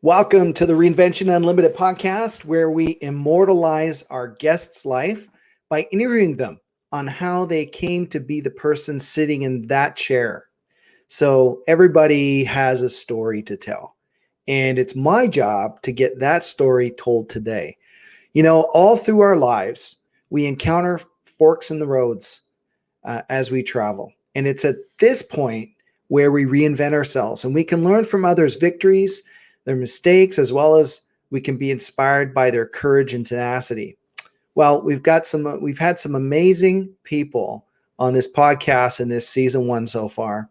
Welcome to the Reinvention Unlimited podcast, where we immortalize our guest's life by interviewing them on how they came to be the person sitting in that chair. So everybody has a story to tell, and it's my job to get that story told today. You know, all through our lives, we encounter forks in the roads as we travel. And it's at this point where we reinvent ourselves and we can learn from others' victories, their mistakes, as well as we can be inspired by their courage and tenacity. Well, we've had some amazing people on this podcast in this season 1 so far.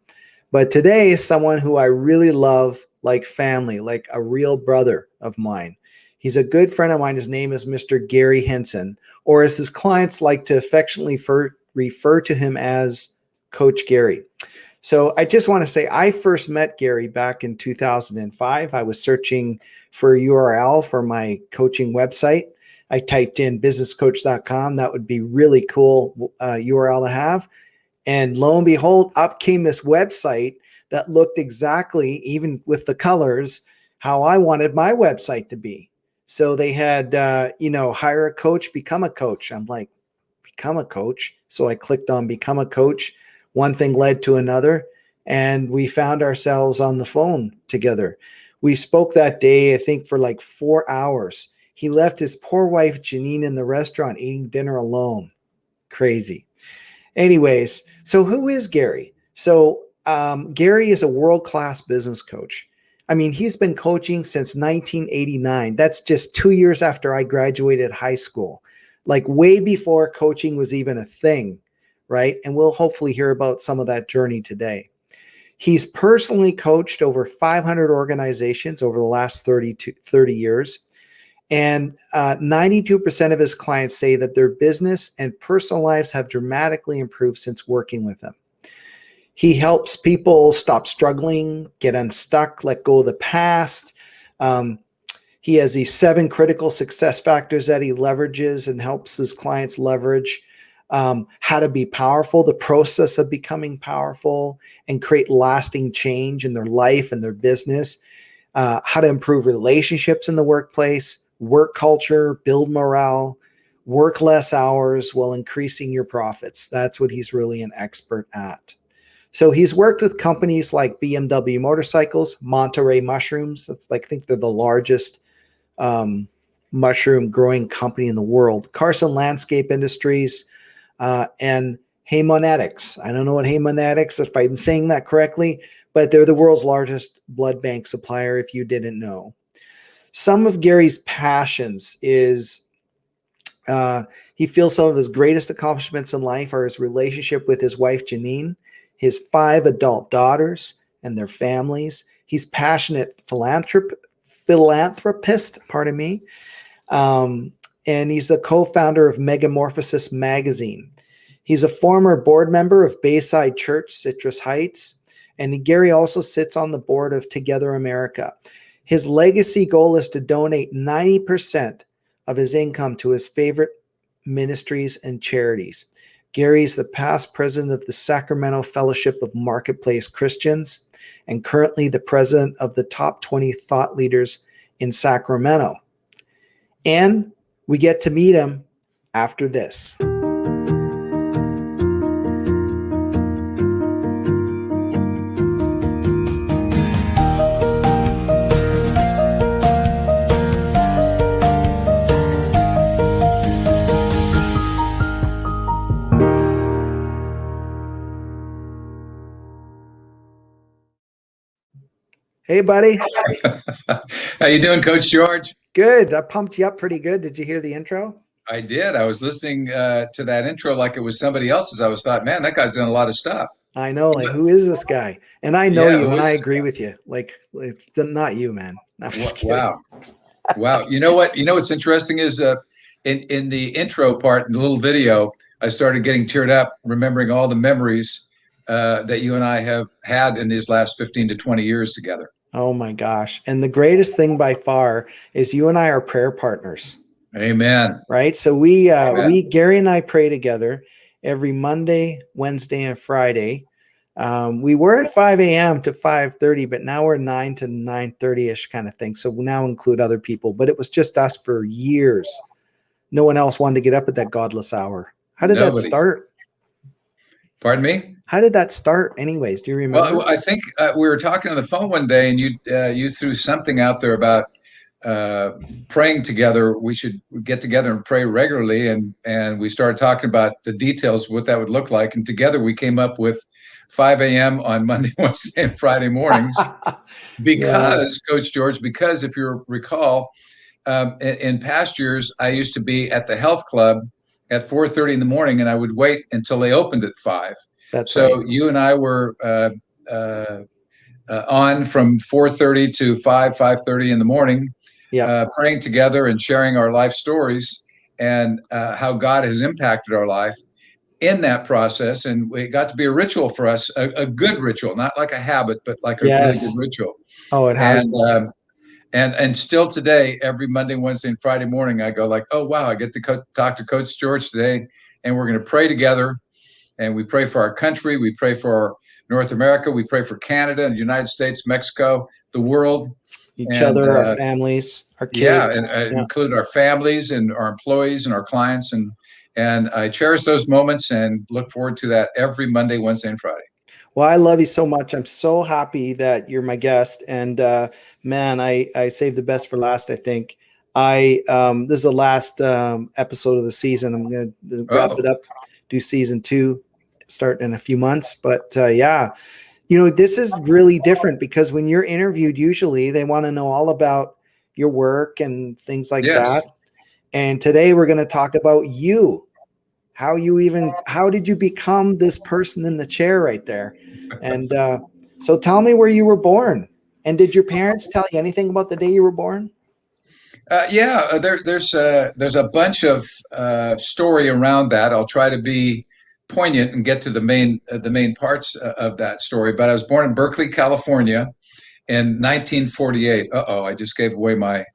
But today is someone who I really love, like family, like a real brother of mine. He's a good friend of mine. His name is Mr. Gary Henson, or as his clients like to affectionately refer to him as Coach Gary. So I just want to say I first met Gary back in 2005. I was searching for a URL for my coaching website. I typed in businesscoach.com. That would be really cool URL to have. And lo and behold, up came this website that looked exactly, even with the colors, how I wanted my website to be. So they had, hire a coach, become a coach. I'm like, become a coach. So I clicked on become a coach. One thing led to another, and we found ourselves on the phone together. We spoke that day, I think, for like 4 hours. He left his poor wife, Janine, in the restaurant eating dinner alone. Crazy. Anyways, so who is Gary? So Gary is a world-class business coach. I mean, he's been coaching since 1989. That's just 2 years after I graduated high school, like way before coaching was even a thing, right? And we'll hopefully hear about some of that journey today. He's personally coached over 500 organizations over the last 30 years. And 92% of his clients say that their business and personal lives have dramatically improved since working with him. He helps people stop struggling, get unstuck, let go of the past. He has these 7 critical success factors that he leverages and helps his clients leverage. How to be powerful, the process of becoming powerful and create lasting change in their life and their business. How to improve relationships in the workplace, work culture, build morale, work less hours while increasing your profits. That's what he's really an expert at. So he's worked with companies like BMW Motorcycles, Monterey Mushrooms. That's like, I think they're the largest mushroom growing company in the world. Carson Landscape Industries, and Haemonetics. I don't know what Haemonetics, if I'm saying that correctly, but they're the world's largest blood bank supplier, if you didn't know. Some of Gary's passions is he feels some of his greatest accomplishments in life are his relationship with his wife, Janine, his 5 adult daughters and their families. He's passionate philanthropist, pardon me. And he's a co-founder of Megamorphosis magazine. He's a former board member of Bayside Church, Citrus Heights. And Gary also sits on the board of Together America. His legacy goal is to donate 90% of his income to his favorite ministries and charities. Gary's the past president of the Sacramento Fellowship of Marketplace Christians and currently the president of the top 20 thought leaders in Sacramento. And we get to meet him after this. Hey, buddy. How you doing, Coach George? Good. I pumped you up pretty good. Did you hear the intro? I did. I was listening to that intro like it was somebody else's. I was thought, man, that guy's doing a lot of stuff. I know. Like, who is this guy? And I know you, and I agree guy? with you. Like, it's not you, man. I'm just kidding. Wow. You know what? You know what's interesting is in the intro part, in the little video, I started getting teared up, remembering all the memories that you and I have had in these last 15 to 20 years together. Oh my gosh. And the greatest thing by far is you and I are prayer partners. Amen. Right? So Gary and I pray together every Monday, Wednesday, and Friday We were at 5 a.m. to 5:30, but now we're 9 to 9:30 ish kind of thing. So we now include other people, but it was just us for years. No one else wanted to get up at that godless hour. How did that Nobody. start? Pardon me? How did that start anyways? Do you remember? Well, I think we were talking on the phone one day, and you threw something out there about praying together. We should get together and pray regularly, and we started talking about the details of what that would look like. And together we came up with 5 a.m. on Monday, Wednesday, and Friday mornings. Because, yeah. Coach George, because if you recall, in past years, I used to be at the health club at 4:30 in the morning, and I would wait until they opened at 5. That's so right. You and I were on from 4:30 to 5:30 in the morning, praying together and sharing our life stories and how God has impacted our life in that process. And it got to be a ritual for us, a good ritual, not like a habit, but like a really good ritual. Oh, it has. And still today, every Monday, Wednesday, and Friday morning, I go like, oh, wow, I get to talk to Coach George today, and we're going to pray together. And we pray for our country. We pray for North America. We pray for Canada and the United States, Mexico, the world. Each other, our families, our kids. Yeah, and include our families and our employees and our clients. And I cherish those moments and look forward to that every Monday, Wednesday, and Friday. Well, I love you so much. I'm so happy that you're my guest. And man, I saved the best for last, I think. This is the last episode of the season. I'm going to wrap it up, do season 2, start in a few months. But yeah, this is really different because when you're interviewed, usually they want to know all about your work and things like that. And today we're going to talk about you. How did you become this person in the chair right there? And so tell me where you were born. And did your parents tell you anything about the day you were born? There's a bunch of story around that. I'll try to be poignant and get to the main parts of that story. But I was born in Berkeley, California in 1948. I just gave away my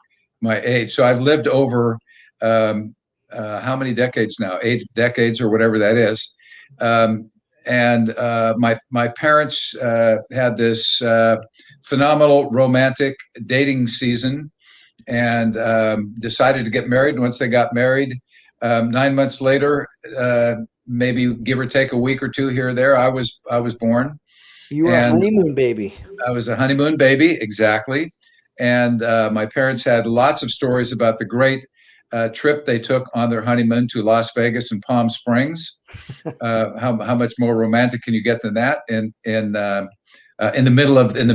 age. So I've lived over how many decades now? 8 decades or whatever that is. And my parents had this phenomenal romantic dating season and decided to get married. And once they got married, 9 months later, maybe give or take a week or 2 here or there, I was born. You were a honeymoon baby. I was a honeymoon baby, exactly. And my parents had lots of stories about the great trip they took on their honeymoon to Las Vegas and Palm Springs. How much more romantic can you get than that in the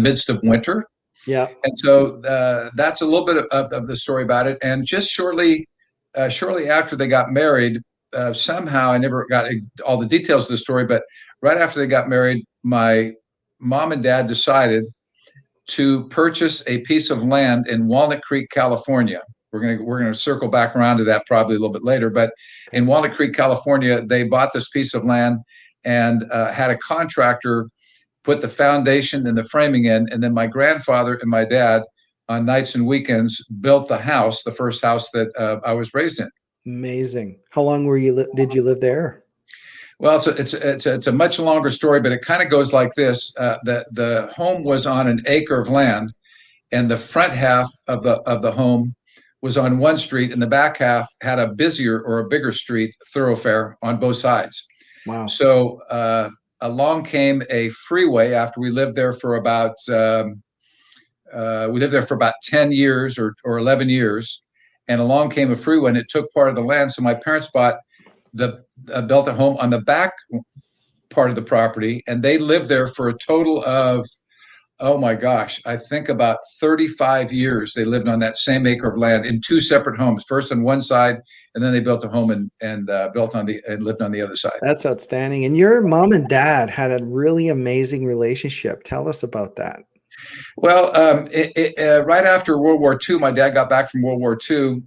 midst of winter? Yeah. And so that's a little bit of the story about it. And just shortly after they got married, somehow I never got all the details of the story, but right after they got married, my mom and dad decided to purchase a piece of land in Walnut Creek, California. We're going to circle back around to that probably a little bit later. But in Walnut Creek, California, they bought this piece of land and had a contractor put the foundation and the framing in. And then my grandfather and my dad, on nights and weekends, built the house, the first house that I was raised in. Amazing. How long did you live there? Well, it's a much longer story, but it kind of goes like this. The home was on an acre of land, and the front half of the home was on one street, and the back half had a busier or a bigger street thoroughfare on both sides. Wow. So along came a freeway after we lived there for about 10 years or 11 years. And along came a freeway and it took part of the land. So my parents built a home on the back part of the property, and they lived there for a total of, oh my gosh, I think about 35 years. They lived on that same acre of land in 2 separate homes, first on one side, and then they built a home and lived on the other side. That's outstanding. And your mom and dad had a really amazing relationship. Tell us about that. Well, right after World War II, my dad got back from World War II.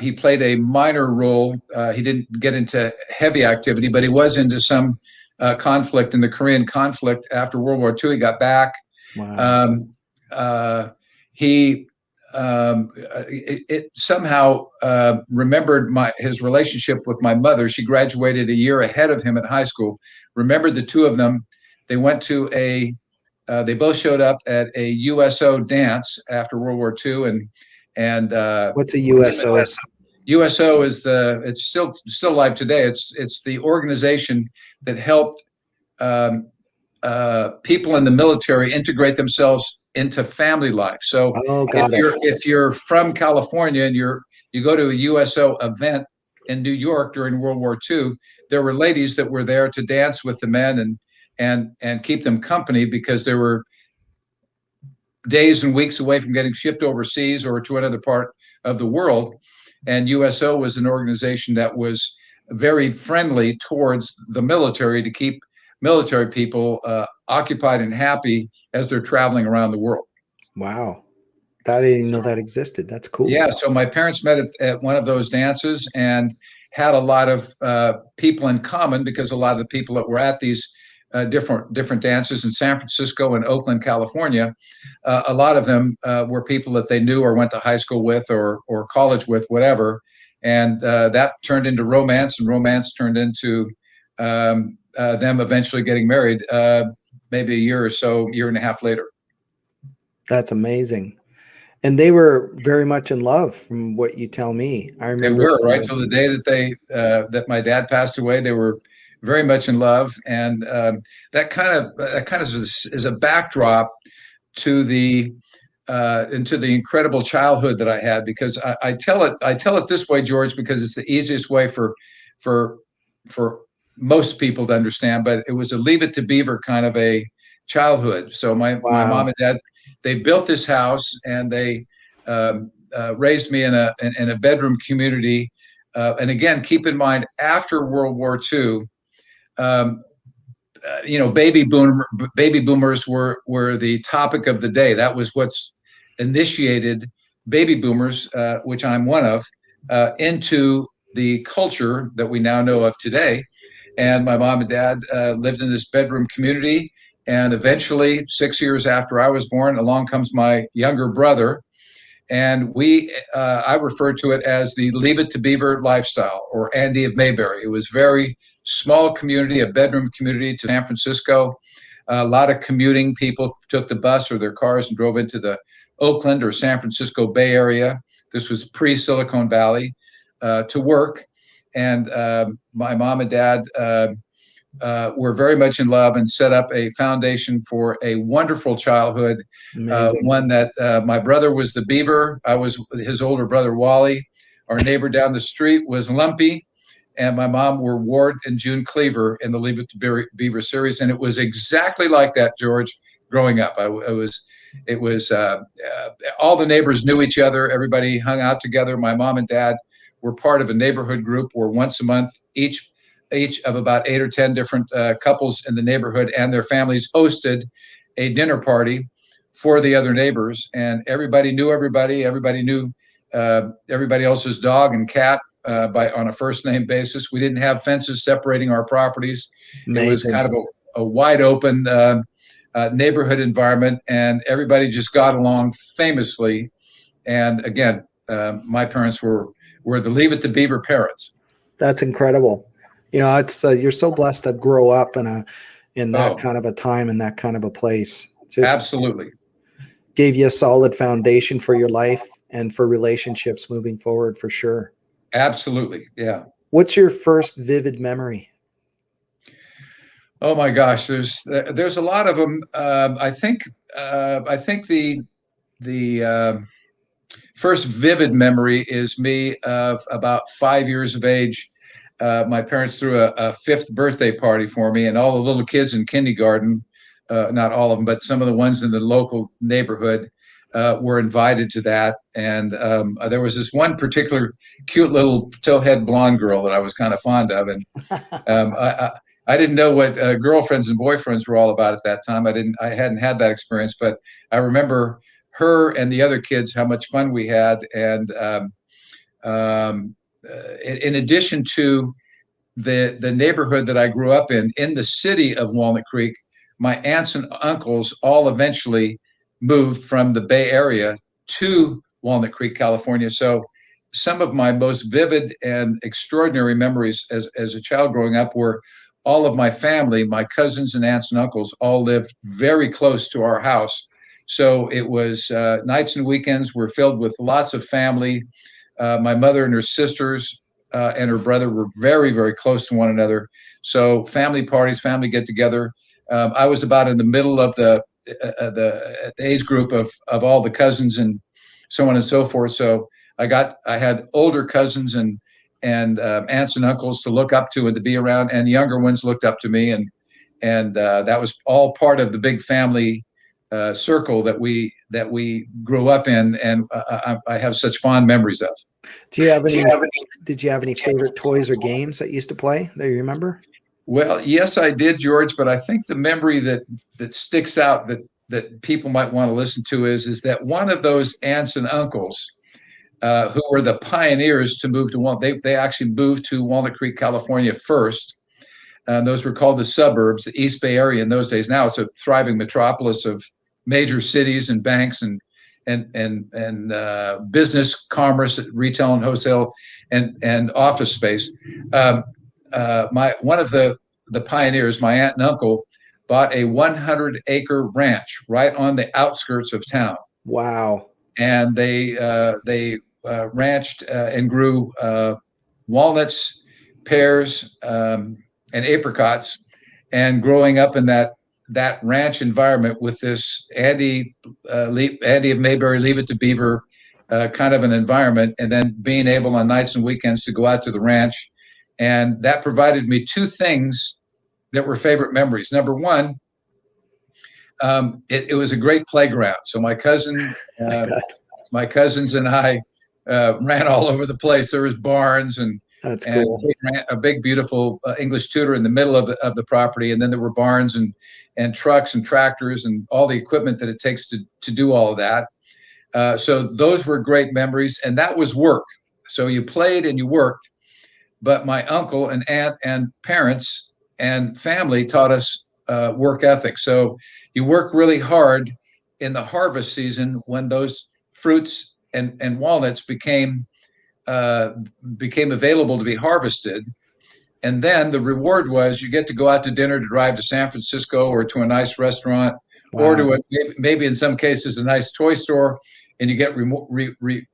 He played a minor role. He didn't get into heavy activity, but he was into some conflict in the Korean conflict. After World War II, he got back. Wow. He somehow remembered his relationship with my mother. She graduated a year ahead of him at high school. Remembered the two of them they went to they both showed up at a USO dance after World War II, and What's a USO? USO is it's still alive today. It's the organization that helped people in the military integrate themselves into family life. So Oh, got it. if you're from California and you go to a USO event in New York during World War II, there were ladies that were there to dance with the men and keep them company, because there were days and weeks away from getting shipped overseas or to another part of the world. And USO was an organization that was very friendly towards the military to keep military people occupied and happy as they're traveling around the world. Wow. I didn't even know that existed. That's cool. Yeah, so my parents met at one of those dances and had a lot of people in common, because a lot of the people that were at these different dances in San Francisco and Oakland, California, a lot of them were people that they knew or went to high school with or college with, whatever. And that turned into romance, and romance turned into them eventually getting married, maybe a year and a half later. That's amazing. And they were very much in love, from what you tell me. I They remember were, right till the day that my dad passed away. They were very much in love, and that kind of is a backdrop to the into the incredible childhood that I had. Because I tell it this way, George, because it's the easiest way for most people to understand. But it was a Leave It to Beaver kind of a childhood. So my mom and dad, they built this house, and they raised me in a bedroom community. And again, keep in mind, after World War II, baby boomers were the topic of the day. That was what's initiated baby boomers, which I'm one of, into the culture that we now know of today. And my mom and dad lived in this bedroom community. And eventually, 6 years after I was born, along comes my younger brother. And I refer to it as the Leave It to Beaver lifestyle, or Andy of Mayberry. It was very small community, a bedroom community to San Francisco. A lot of commuting. People took the bus or their cars and drove into the Oakland or San Francisco Bay Area. This was pre-Silicon Valley, to work. And my mom and dad were very much in love and set up a foundation for a wonderful childhood. One that my brother was the Beaver. I was his older brother, Wally. Our neighbor down the street was Lumpy. And my mom were Ward and June Cleaver in the Leave It to Beaver series. And it was exactly like that, George, growing up. It was all the neighbors knew each other. Everybody hung out together. My mom and dad were part of a neighborhood group where once a month, each of about 8 or 10 different couples in the neighborhood and their families hosted a dinner party for the other neighbors. And everybody knew everybody. Everybody knew everybody else's dog and cat on a first name basis. We didn't have fences separating our properties. Amazing. It was kind of a wide open neighborhood environment, and everybody just got along famously. And again, my parents were the Leave It to Beaver parents. That's incredible. It's you're so blessed to grow up in that kind of a time, in that kind of a place. Just absolutely gave you a solid foundation for your life and for relationships moving forward, for sure. Absolutely, yeah. What's your first vivid memory? Oh my gosh, there's a lot of them. I think the first vivid memory is me of about 5 years of age. My parents threw a fifth birthday party for me, and all the little kids in kindergarten, not all of them, but some of the ones in the local neighborhood, were invited to that. And there was this one particular cute little towhead blonde girl that I was kind of fond of. And I didn't know what girlfriends and boyfriends were all about at that time. I hadn't had that experience, but I remember her and the other kids, how much fun we had. And in addition to the neighborhood that I grew up in the city of Walnut Creek, my aunts and uncles all eventually moved from the Bay Area to Walnut Creek, California. So some of my most vivid and extraordinary memories as a child growing up were all of my family, my cousins and aunts and uncles, all lived very close to our house. So it was nights and weekends were filled with lots of family. My mother and her sisters and her brother were very, very close to one another. So family parties, family get together. I was about in the middle of the age group of all the cousins and so on and so forth. So I had older cousins and aunts and uncles to look up to and to be around, and younger ones looked up to me, and that was all part of the big family circle that we grew up in, and I have such fond memories of. Do you have any? Did you have any favorite toys or games that you used to play that you remember? Well, yes, I did, George, but I think the memory that sticks out that people might want to listen to is that one of those aunts and uncles who were the pioneers to move to they actually moved to Walnut Creek, California first. Those were called the suburbs, the East Bay area in those days. Now it's a thriving metropolis of major cities and banks and business, commerce, retail and wholesale, and office space. One of the pioneers, my aunt and uncle, bought a 100-acre ranch right on the outskirts of town. Wow! And they ranched and grew walnuts, pears, and apricots. And growing up in that ranch environment with this Andy of Mayberry, Leave It to Beaver kind of an environment, and then being able on nights and weekends to go out to the ranch. And that provided me two things that were favorite memories. Number one, it was a great playground. So my cousins and I ran all over the place. There was barns and that's cool. A big, beautiful English Tudor in the middle of the property, and then there were barns and trucks and tractors and all the equipment that it takes to do all of that. So those were great memories, and that was work. So you played and you worked. But my uncle and aunt and parents and family taught us work ethic. So you work really hard in the harvest season when those fruits and walnuts became available to be harvested. And then the reward was you get to go out to dinner, to drive to San Francisco or to a nice restaurant. Wow. Or to maybe in some cases a nice toy store, and you get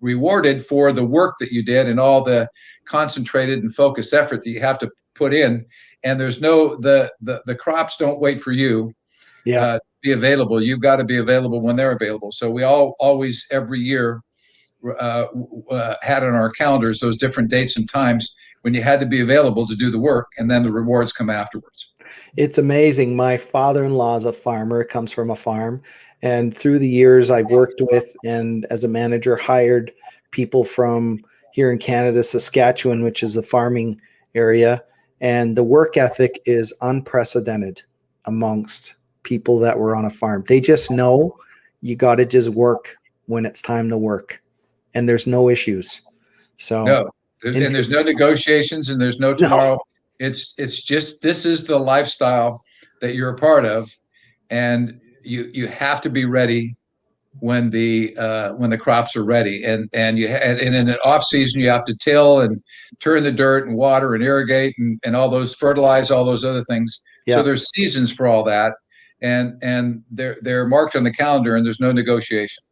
rewarded for the work that you did and all the concentrated and focused effort that you have to put in. And there's the crops don't wait for you to be available. You've got to be available when they're available. So we always every year had on our calendars those different dates and times when you had to be available to do the work, and then the rewards come afterwards. It's amazing. My father-in-law is a farmer, comes from a farm. And through the years I've worked with and as a manager hired people from here in Canada, Saskatchewan, which is a farming area. And the work ethic is unprecedented amongst people that were on a farm. They just know you got to just work when it's time to work. And there's no issues. So no, and there's no negotiations and there's no tomorrow. No. It's just, this is the lifestyle that you're a part of, and you have to be ready when the crops are ready, and in an off season you have to till and turn the dirt and water and irrigate and all those, fertilize, all those other things. Yeah. So there's seasons for all that, and they're marked on the calendar, and there's no negotiation.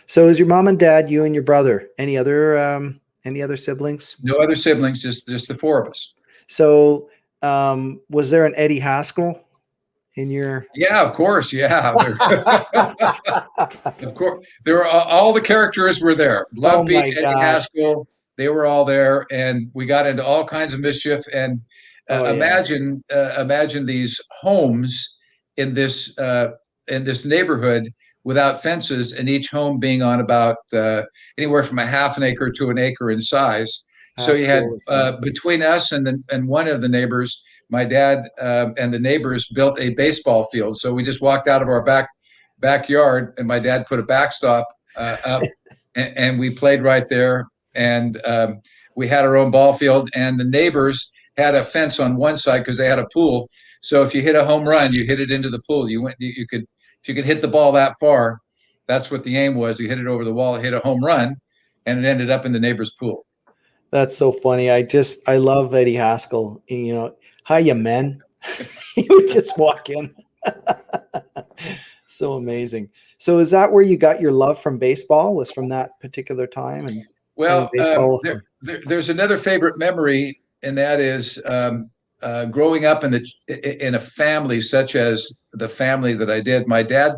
So is your mom and dad, you and your brother, any other siblings? No other siblings, just the four of us. So was there an Eddie Haskell in your? Yeah, of course. Yeah. Of course. There were all the characters were there. Lumpy, Eddie Haskell, they were all there, and we got into all kinds of mischief. And imagine these homes in this neighborhood without fences, and each home being on about anywhere from a half an acre to an acre in size. So you had between us and one of the neighbors, my dad and the neighbors built a baseball field. So we just walked out of our backyard, and my dad put a backstop up, and we played right there. And we had our own ball field, and the neighbors had a fence on one side because they had a pool. So if you hit a home run, you hit it into the pool. If you could hit the ball that far, that's what the aim was. You hit it over the wall, hit a home run, and it ended up in the neighbor's pool. That's so funny. I love Eddie Haskell. You know, hiya, men. You would just walk in. So amazing. So is that where you got your love from baseball? Was from that particular time and playing Well, baseball? there's another favorite memory, and that is growing up in a family such as the family that I did. My dad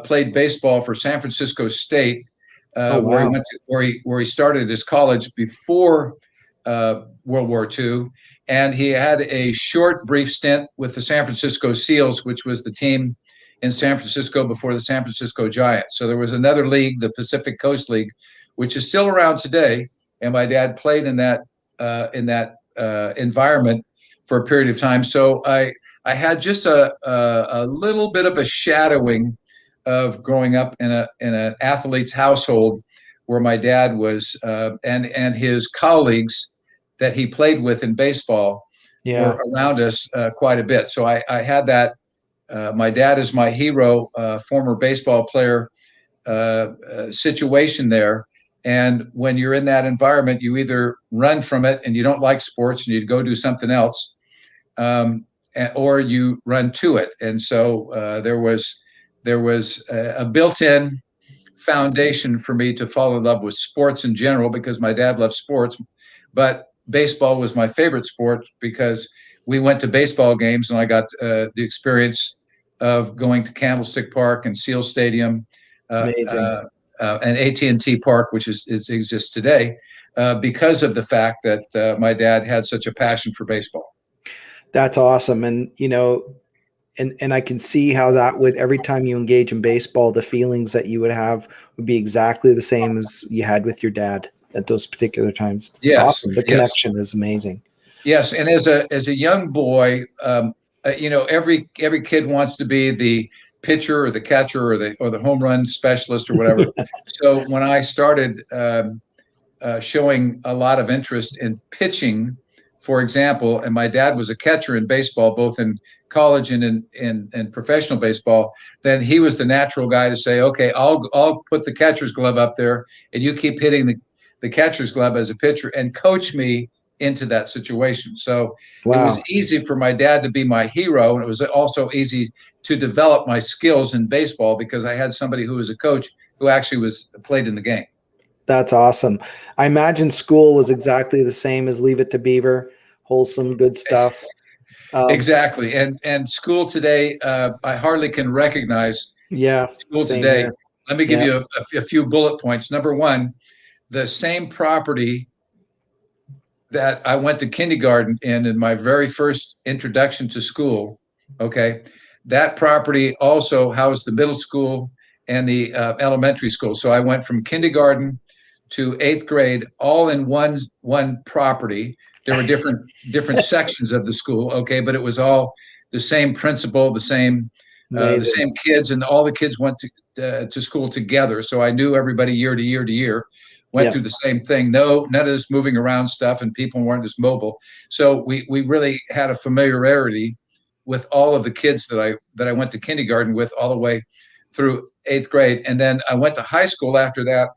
played baseball for San Francisco State, Oh where he wow. went to, where he started his college before World War II, and he had a short, brief stint with the San Francisco Seals, which was the team in San Francisco before the San Francisco Giants. So there was another league, the Pacific Coast League, which is still around today. And my dad played in that environment for a period of time. So I had just a little bit of a shadowing of growing up in an athlete's household where my dad was and his colleagues that he played with in baseball Yeah. were around us quite a bit. So I had that. My dad is my hero, former baseball player situation there. And when you're in that environment, you either run from it and you don't like sports and you go do something else, or you run to it. And so there was a built-in foundation for me to fall in love with sports in general because my dad loved sports, but baseball was my favorite sport because we went to baseball games and I got the experience of going to Candlestick Park and Seal Stadium, Amazing. and AT&T Park, which exists today, because of the fact that my dad had such a passion for baseball. That's awesome. And and I can see how that would, every time you engage in baseball, the feelings that you would have would be exactly the same as you had with your dad at those particular times. It's Yes, awesome. The yes, connection is amazing. yes. And as a young boy, every kid wants to be the pitcher or the catcher or the home run specialist or whatever. So when I started showing a lot of interest in pitching, for example, and my dad was a catcher in baseball, both in college and in professional baseball, then he was the natural guy to say, okay, I'll put the catcher's glove up there and you keep hitting the catcher's glove as a pitcher and coach me into that situation. So it was Wow. easy for my dad to be my hero. And it was also easy to develop my skills in baseball because I had somebody who was a coach who actually played in the game. That's awesome. I imagine school was exactly the same as Leave It to Beaver, wholesome, good stuff. Exactly. And school today, I hardly can recognize Yeah, school same today. here. Let me give Yeah. you a few bullet points. Number one, the same property that I went to kindergarten in my very first introduction to school, okay, that property also housed the middle school and the elementary school. So I went from kindergarten to eighth grade all in one property. There were different sections of the school, okay, but it was all the same principal, the Amazing. same kids, and all the kids went to school together. So I knew everybody year to year to year. Went Yeah. through the same thing. No, none of this moving around stuff, and people weren't as mobile. So we really had a familiarity with all of the kids that I went to kindergarten with all the way through eighth grade, and then I went to high school after that.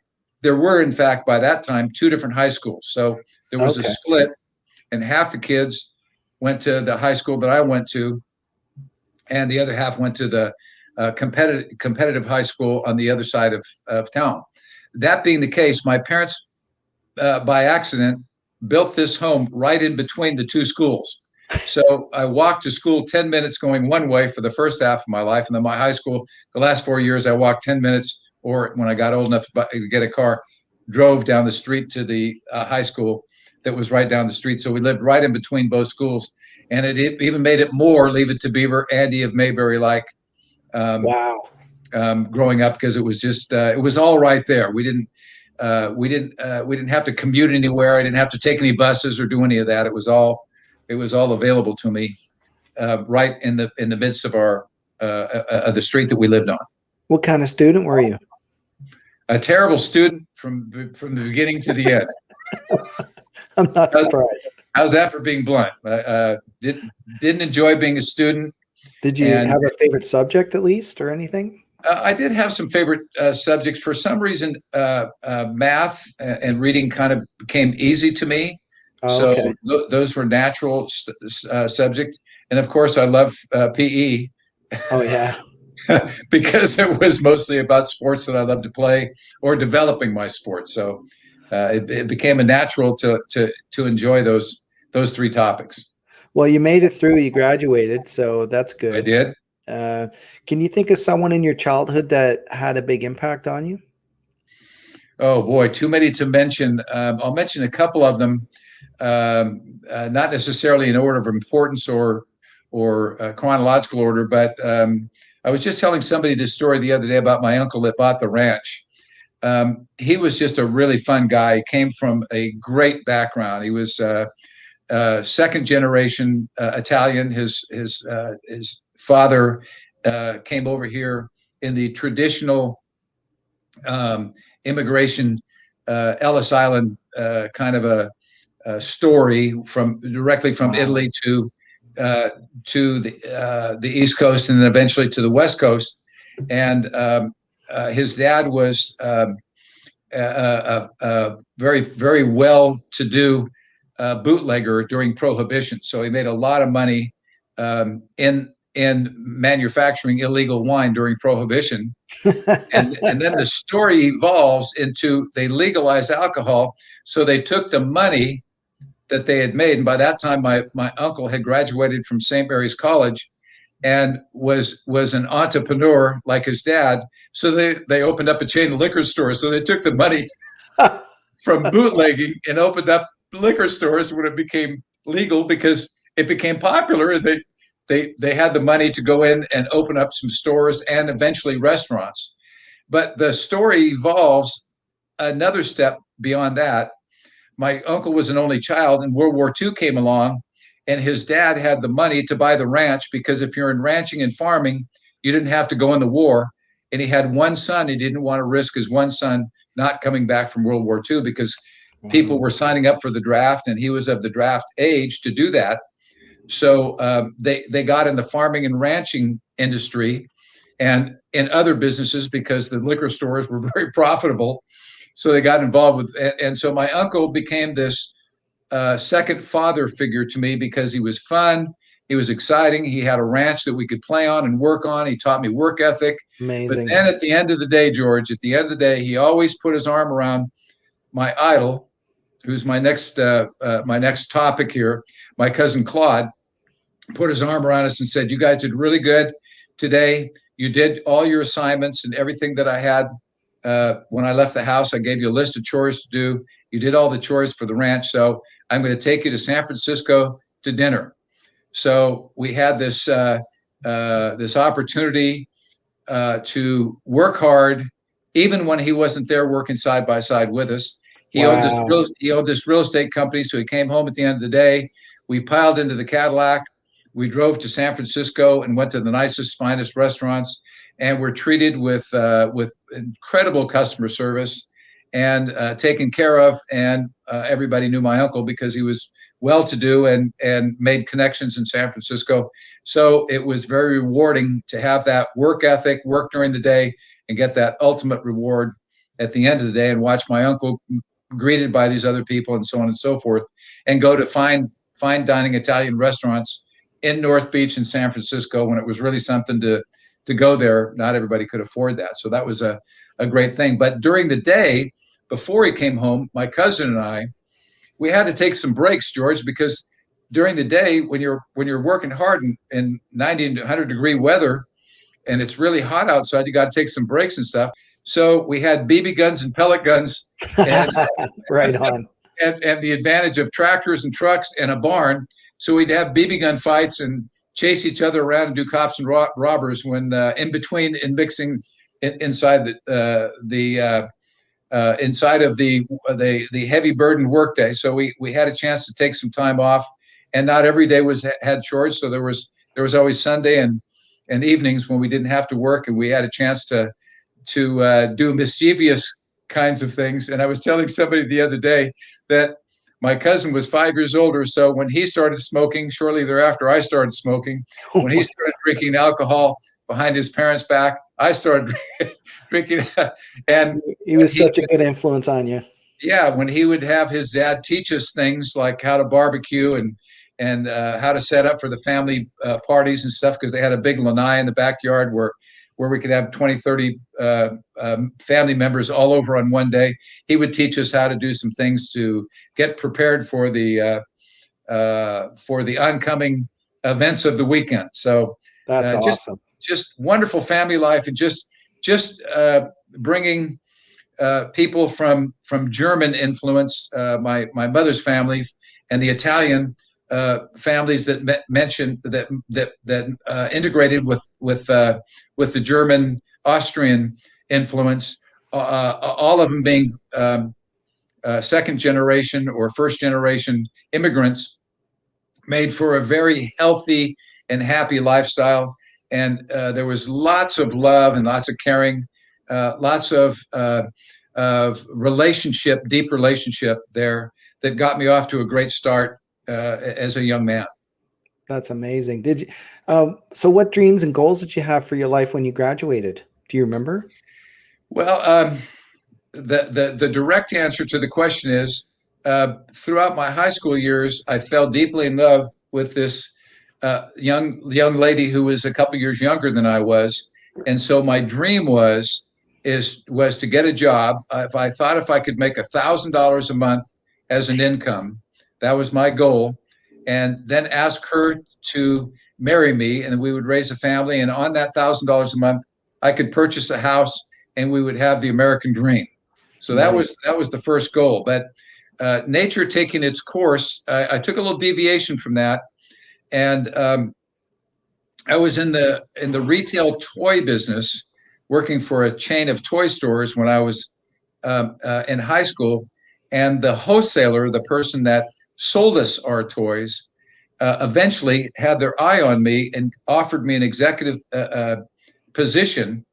There were, in fact, by that time, two different high schools. So there was a Okay. split, and half the kids went to the high school that I went to, and the other half went to the competitive high school on the other side of town. That being the case, my parents, by accident, built this home right in between the two schools. So I walked to school 10 minutes going one way for the first half of my life. And then my high school, the last 4 years, I walked 10 minutes, or when I got old enough to get a car, drove down the street to the high school that was right down the street. So we lived right in between both schools. And it even made it more Leave It to Beaver, Andy of Mayberry like. Wow. Growing up because it was just it was all right there. We didn't have to commute anywhere. I didn't have to take any buses or do any of that. It was all available to me right in the midst of the street that we lived on. What kind of student were you? A terrible student from the beginning to the end. I'm not surprised. How's that for being blunt? Didn't enjoy being a student. Did you have a favorite subject at least or anything? I did have some favorite subjects. For some reason, math and reading kind of became easy to me. Oh, So okay. those were natural subject. And of course, I love PE Oh, yeah. because it was mostly about sports that I love to play or developing my sport. So it became a natural to enjoy those three topics. Well, you made it through. You graduated, so that's I good. did. Uh, can you think of someone in your childhood that had a big impact on you? Oh boy, too many to mention. I'll mention a couple of them, not necessarily in order of importance or chronological order, but I was just telling somebody this story the other day about my uncle that bought the ranch. He was just a really fun guy. He came from a great background. He was second generation Italian. His father came over here in the traditional immigration Ellis Island kind of a story from directly from Wow. Italy to the East Coast and then eventually to the West Coast. And his dad was a very very well to do bootlegger during Prohibition, so he made a lot of money in manufacturing illegal wine during Prohibition. And then the story evolves into they legalized alcohol. So they took the money that they had made. And by that time, my uncle had graduated from St. Mary's College and was an entrepreneur like his dad. So they opened up a chain of liquor stores. So they took the money from bootlegging and opened up liquor stores when it became legal because it became popular. And they had the money to go in and open up some stores and eventually restaurants. But the story evolves another step beyond that. My uncle was an only child, and World War II came along, and his dad had the money to buy the ranch because if you're in ranching and farming, you didn't have to go in the war. And he had one son. He didn't want to risk his one son not coming back from World War II because people were signing up for the draft, and he was of the draft age to do that. So they got in the farming and ranching industry and in other businesses because the liquor stores were very profitable. So they got involved with, and so my uncle became this second father figure to me because he was fun, he was exciting, he had a ranch that we could play on and work on. He taught me work ethic. But Amazing. then at the end of the day, George, at the end of the day, he always put his arm around my idol, who's my next topic here, my cousin Claude. Put his arm around us and said, "You guys did really good today. You did all your assignments and everything that I had when I left the house. I gave you a list of chores to do. You did all the chores for the ranch. So I'm going to take you to San Francisco to dinner." So we had this opportunity to work hard, even when he wasn't there working side by side with us. Wow. He owned this real estate company, so he came home at the end of the day. We piled into the Cadillac. We drove to San Francisco and went to the nicest, finest restaurants, and were treated with incredible customer service and taken care of. And everybody knew my uncle because he was well-to-do and made connections in San Francisco. So it was very rewarding to have that work ethic, work during the day, and get that ultimate reward at the end of the day, and watch my uncle greeted by these other people and so on and so forth, and go to fine dining Italian restaurants in North Beach in San Francisco when it was really something to go there. Not everybody could afford that. So that was a great thing. But during the day, before he came home, my cousin and I, we had to take some breaks, George, because during the day when you're working hard in 90 and 100 degree weather and it's really hot outside, you got to take some breaks and stuff. So we had BB guns and pellet guns and Right on. and the advantage of tractors and trucks and a barn. So we'd have BB gun fights and chase each other around and do cops and robbers when in between and mixing inside inside of the heavy burden workday. So we had a chance to take some time off, and not every day had chores. So there was always Sunday and evenings when we didn't have to work, and we had a chance to do mischievous kinds of things. And I was telling somebody the other day that my cousin was 5 years older. So when he started smoking, shortly thereafter, I started smoking. When he started drinking alcohol behind his parents' back, I started drinking. And He was such a good influence on you. Yeah, when he would have his dad teach us things like how to barbecue and how to set up for the family parties and stuff, because they had a big lanai in the backyard where we could have 20, 30 family members all over on one day. He would teach us how to do some things to get prepared for the oncoming events of the weekend. So That's uh, just awesome. just wonderful family life, and just bringing people from German influence, my mother's family, and the Italian families that mentioned that integrated with the German Austrian influence. All of them being second generation or first generation immigrants, made for a very healthy and happy lifestyle. And there was lots of love and lots of caring, lots of relationship, deep relationship there that got me off to a great start as a young man. That's amazing. Did you? So, what dreams and goals did you have for your life when you graduated? Do you remember? Well, the direct answer to the question is throughout my high school years, I fell deeply in love with this young lady who was a couple years younger than I was, and so my dream was to get a job. If I thought if I could make $1,000 a month as an income, that was my goal, and then ask her to marry me, and we would raise a family. And on that $1,000 a month, I could purchase a house, and we would have the American dream. So Nice. that was the first goal. But nature taking its course, I took a little deviation from that, and I was in the retail toy business, working for a chain of toy stores when I was in high school, and the wholesaler, the person that sold us our toys, eventually had their eye on me and offered me an executive position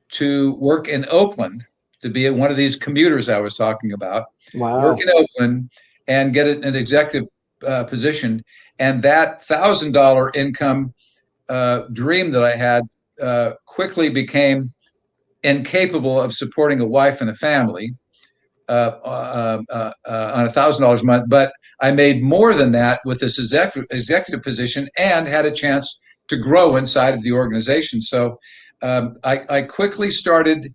to work in Oakland, to be one of these commuters I was talking about, work Wow. in Oakland and get an executive position. And that $1,000 income dream that I had quickly became incapable of supporting a wife and a family on $1,000 a month. But I made more than that with this executive position and had a chance to grow inside of the organization. So I quickly started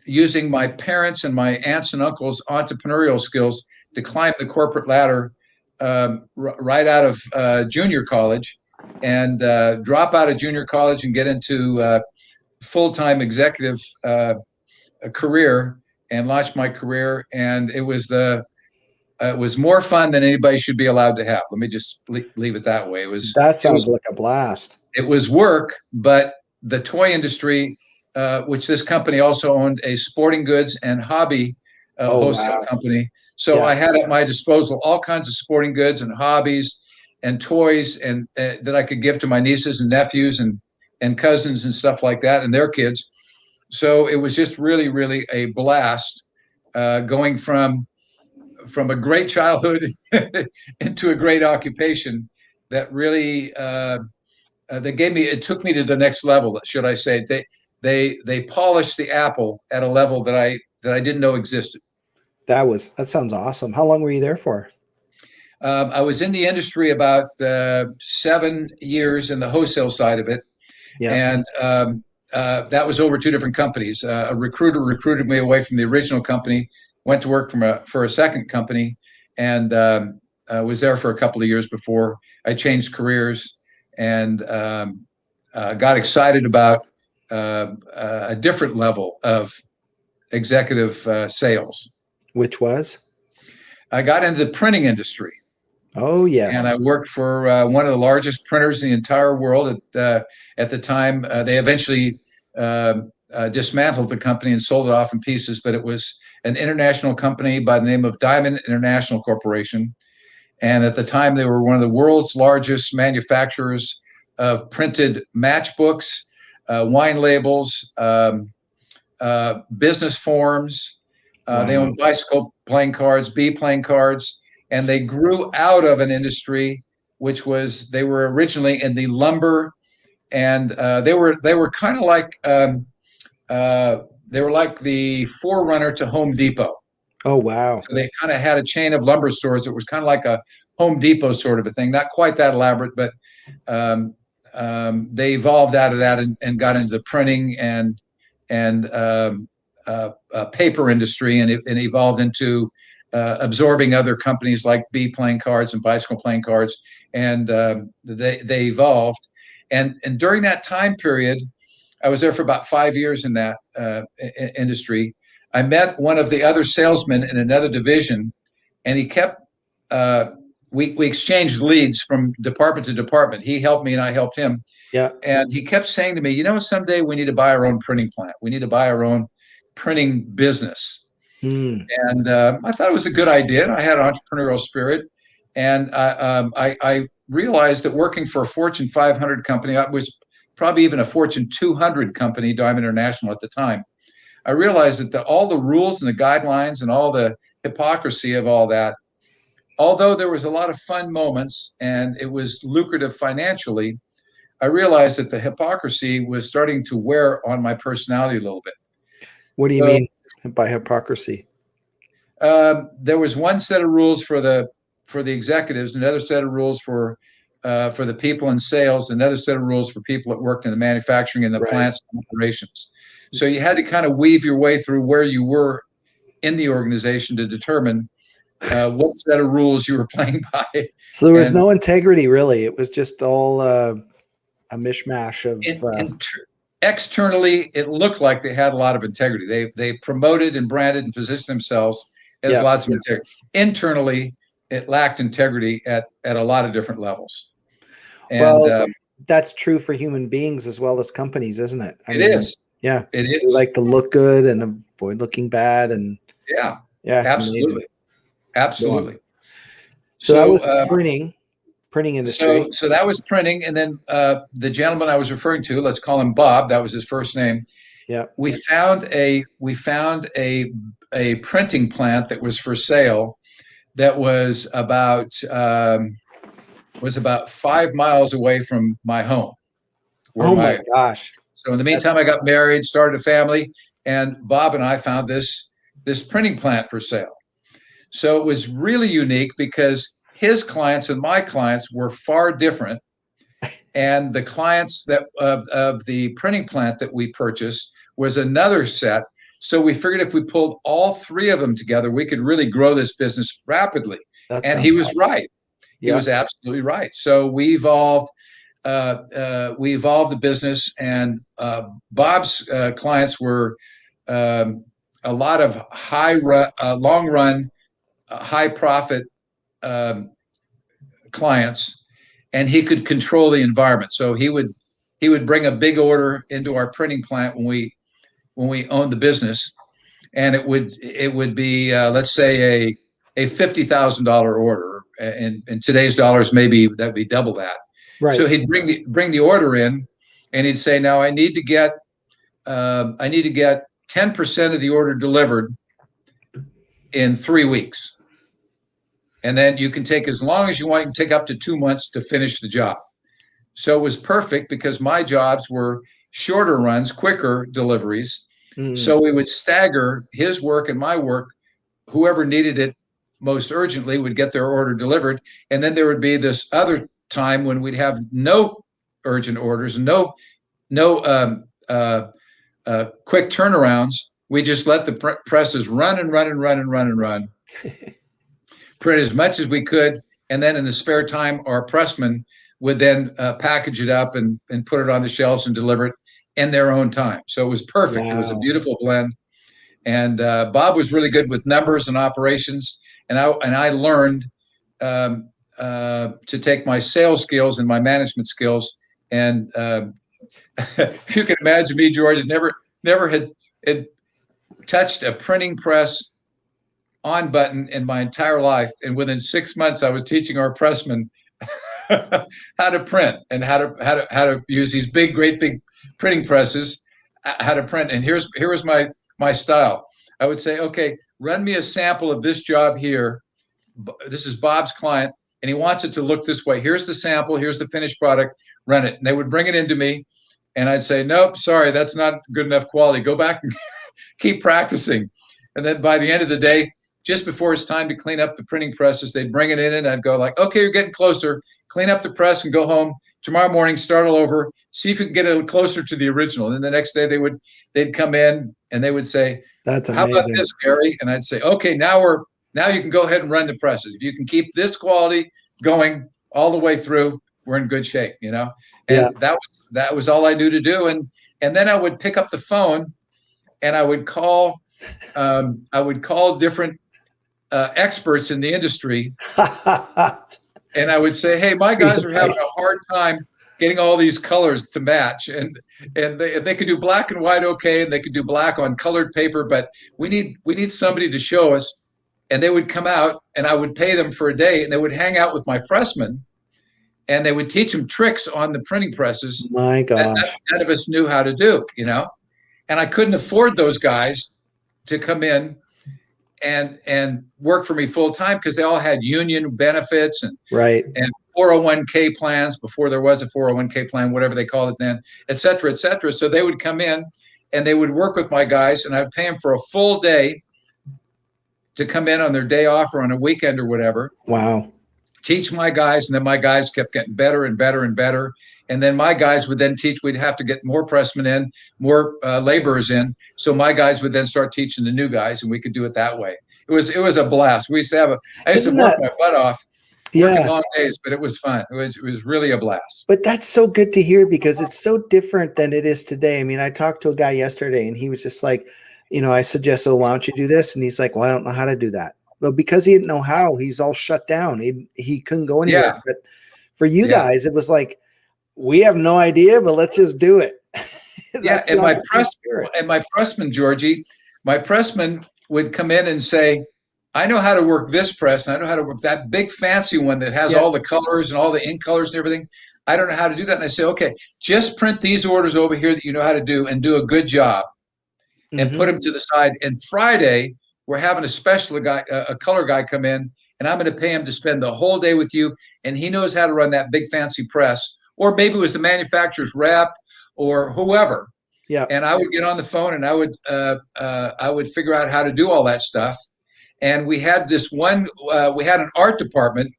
using my parents and my aunts and uncles' entrepreneurial skills to climb the corporate ladder right out of junior college, and drop out of junior college and get into full-time executive career and launch my career. And it was more fun than anybody should be allowed to have. Let me just leave it that way. That sounds like a blast. It was work, but the toy industry, which this company also owned a sporting goods and hobby Oh, wholesale wow. company. So Yeah. I had at my disposal all kinds of sporting goods and hobbies and toys, and that I could give to my nieces and nephews and cousins and stuff like that, and their kids. So it was just really, really a blast, going from a great childhood into a great occupation that really they gave me, it took me to the next level, should I say. They polished the apple at a level that I didn't know existed. That sounds awesome. How long were you there for? I was in the industry about 7 years in the wholesale side of it, Yeah. and that was over two different companies. A recruiter recruited me away from the original company, went to work for a second company, and was there for a couple of years before I changed careers, and got excited about a different level of executive sales. Which was? I got into the printing industry, Oh, and I yes. worked for one of the largest printers in the entire world at the time. They eventually dismantled the company and sold it off in pieces, but it was an international company by the name of Diamond International Corporation. And at the time, they were one of the world's largest manufacturers of printed matchbooks, wine labels, business forms. They Wow. owned bicycle playing cards, bee playing cards, and they grew out of an industry which was, they were originally in the lumber, and they were kind of like they were like the forerunner to Home Depot. Oh, wow. So they kind of had a chain of lumber stores. It was kind of like a Home Depot sort of a thing, not quite that elaborate, but um, they evolved out of that and got into the printing and paper industry, and evolved into absorbing other companies like B playing cards and bicycle playing cards, and they evolved. And during that time period, I was there for about 5 years in that industry. I met one of the other salesmen in another division, and he kept we exchanged leads from department to department. He helped me and I helped him. Yeah. And he kept saying to me, you know, someday we need to buy our own printing plant. We need to buy our own printing business. Hmm. And I thought it was a good idea. And I had an entrepreneurial spirit. And I realized that working for a Fortune 500 company, I was probably even a Fortune 200 company, Diamond International at the time. I realized that all the rules and the guidelines and all the hypocrisy of all that, although there was a lot of fun moments and it was lucrative financially, I realized that the hypocrisy was starting to wear on my personality a little bit. What do you So mean by hypocrisy? there was one set of rules for the executives, another set of rules for the people in sales, another set of rules for people that worked in the manufacturing and the Right. plants and operations. So you had to kind of weave your way through where you were in the organization to determine what set of rules you were playing by. So there was And no integrity, really. It was just all a mishmash of. externally, it looked like they had a lot of integrity. They promoted and branded and positioned themselves as Yeah. lots of integrity. Internally, it lacked integrity at a lot of different levels. And Well, that's true for human beings as well as companies, isn't it? I it mean, is. yeah, It we is. like to look good and avoid looking bad, and Yeah, yeah, it's amazing. absolutely. Absolutely. So that So, was printing industry. so that was printing. And then the gentleman I was referring to, let's call him Bob, that was his first name. Yeah. We found a printing plant that was for sale that was about 5 miles away from my home. Where Oh my my gosh. So in the meantime, I got married, started a family, and Bob and I found this printing plant for sale. So it was really unique because his clients and my clients were far different, and the clients that of the printing plant that we purchased was another set. So we figured if we pulled all three of them together, we could really grow this business rapidly. That And he sounds was awesome. right. He Yeah. was absolutely right. So we evolved the business, and Bob's clients were a lot of long run, high profit um, clients, and he could control the environment. So he would bring a big order into our printing plant when we owned the business, and it would be let's say a $50,000 order. In today's dollars, maybe that'd be double that. Right. So he'd bring the order in, and he'd say, "Now I need to get 10% of the order delivered in 3 weeks, and then you can take as long as you want. You can take up to 2 months to finish the job." So it was perfect because my jobs were shorter runs, quicker deliveries. Mm. So we would stagger his work and my work. Whoever needed it most urgently would get their order delivered. And then there would be this other time when we'd have no urgent orders and no quick turnarounds. We just let the presses run and run and run and run and run, print as much as we could. And then in the spare time, our pressmen would then package it up and put it on the shelves and deliver it in their own time. So it was perfect. Wow. It was a beautiful blend. And Bob was really good with numbers and operations. And I learned to take my sales skills and my management skills. And if you can imagine me, George, never had touched a printing press on button in my entire life. And within 6 months, I was teaching our pressmen how to print and how to use these great big printing presses, how to print. And here was my style. I would say, okay, run me a sample of this job here. This is Bob's client, and he wants it to look this way. Here's the sample. Here's the finished product. Run it. And they would bring it into me, and I'd say, nope, sorry, that's not good enough quality. Go back and keep practicing. And then by the end of the day, just before it's time to clean up the printing presses, they'd bring it in and I'd go like, okay, you're getting closer. Clean up the press and go home. Tomorrow morning, start all over. See if you can get a little closer to the original. And then the next day they'd come in and they would say, That's how amazing. about this, Gary? And I'd say, okay, now you can go ahead and run the presses. If you can keep this quality going all the way through, we're in good shape, you know? And that was all I knew to do. And then I would pick up the phone and I would call different experts in the industry. And I would say, hey, my guys are having a hard time getting all these colors to match. And they could do black and white okay, and they could do black on colored paper, but we need somebody to show us. And they would come out and I would pay them for a day and they would hang out with my pressmen and they would teach them tricks on the printing presses. My gosh. That none of us knew how to do, you know? And I couldn't afford those guys to come in and work for me full time because they all had union benefits and 401k plans before there was a 401k plan, whatever they called it then, et cetera, et cetera. So they would come in and they would work with my guys and I would pay them for a full day to come in on their day off or on a weekend or whatever. Wow. Teach my guys. And then my guys kept getting better and better and better. And then my guys would then teach. We'd have to get more pressmen in, more laborers in. So my guys would then start teaching the new guys, and we could do it that way. It was a blast. I used to work my butt off, working long days, but it was fun. It was really a blast. But that's so good to hear because it's so different than it is today. I mean, I talked to a guy yesterday, and he was just like, you know, I suggested, why don't you do this? And he's like, well, I don't know how to do that. Well, because he didn't know how, he's all shut down. He couldn't go anywhere. Yeah. But for you guys, it was like, we have no idea, but let's just do it. Yeah, and my pressman, Georgie, my pressman would come in and say, I know how to work this press, and I know how to work that big fancy one that has all the colors and all the ink colors and everything. I don't know how to do that. And I say, okay, just print these orders over here that you know how to do and do a good job and put them to the side. And Friday, we're having a color guy come in, and I'm going to pay him to spend the whole day with you, and he knows how to run that big fancy press. Or maybe it was the manufacturer's rep or whoever. Yeah. And I would get on the phone and I would figure out how to do all that stuff. And we had we had an art department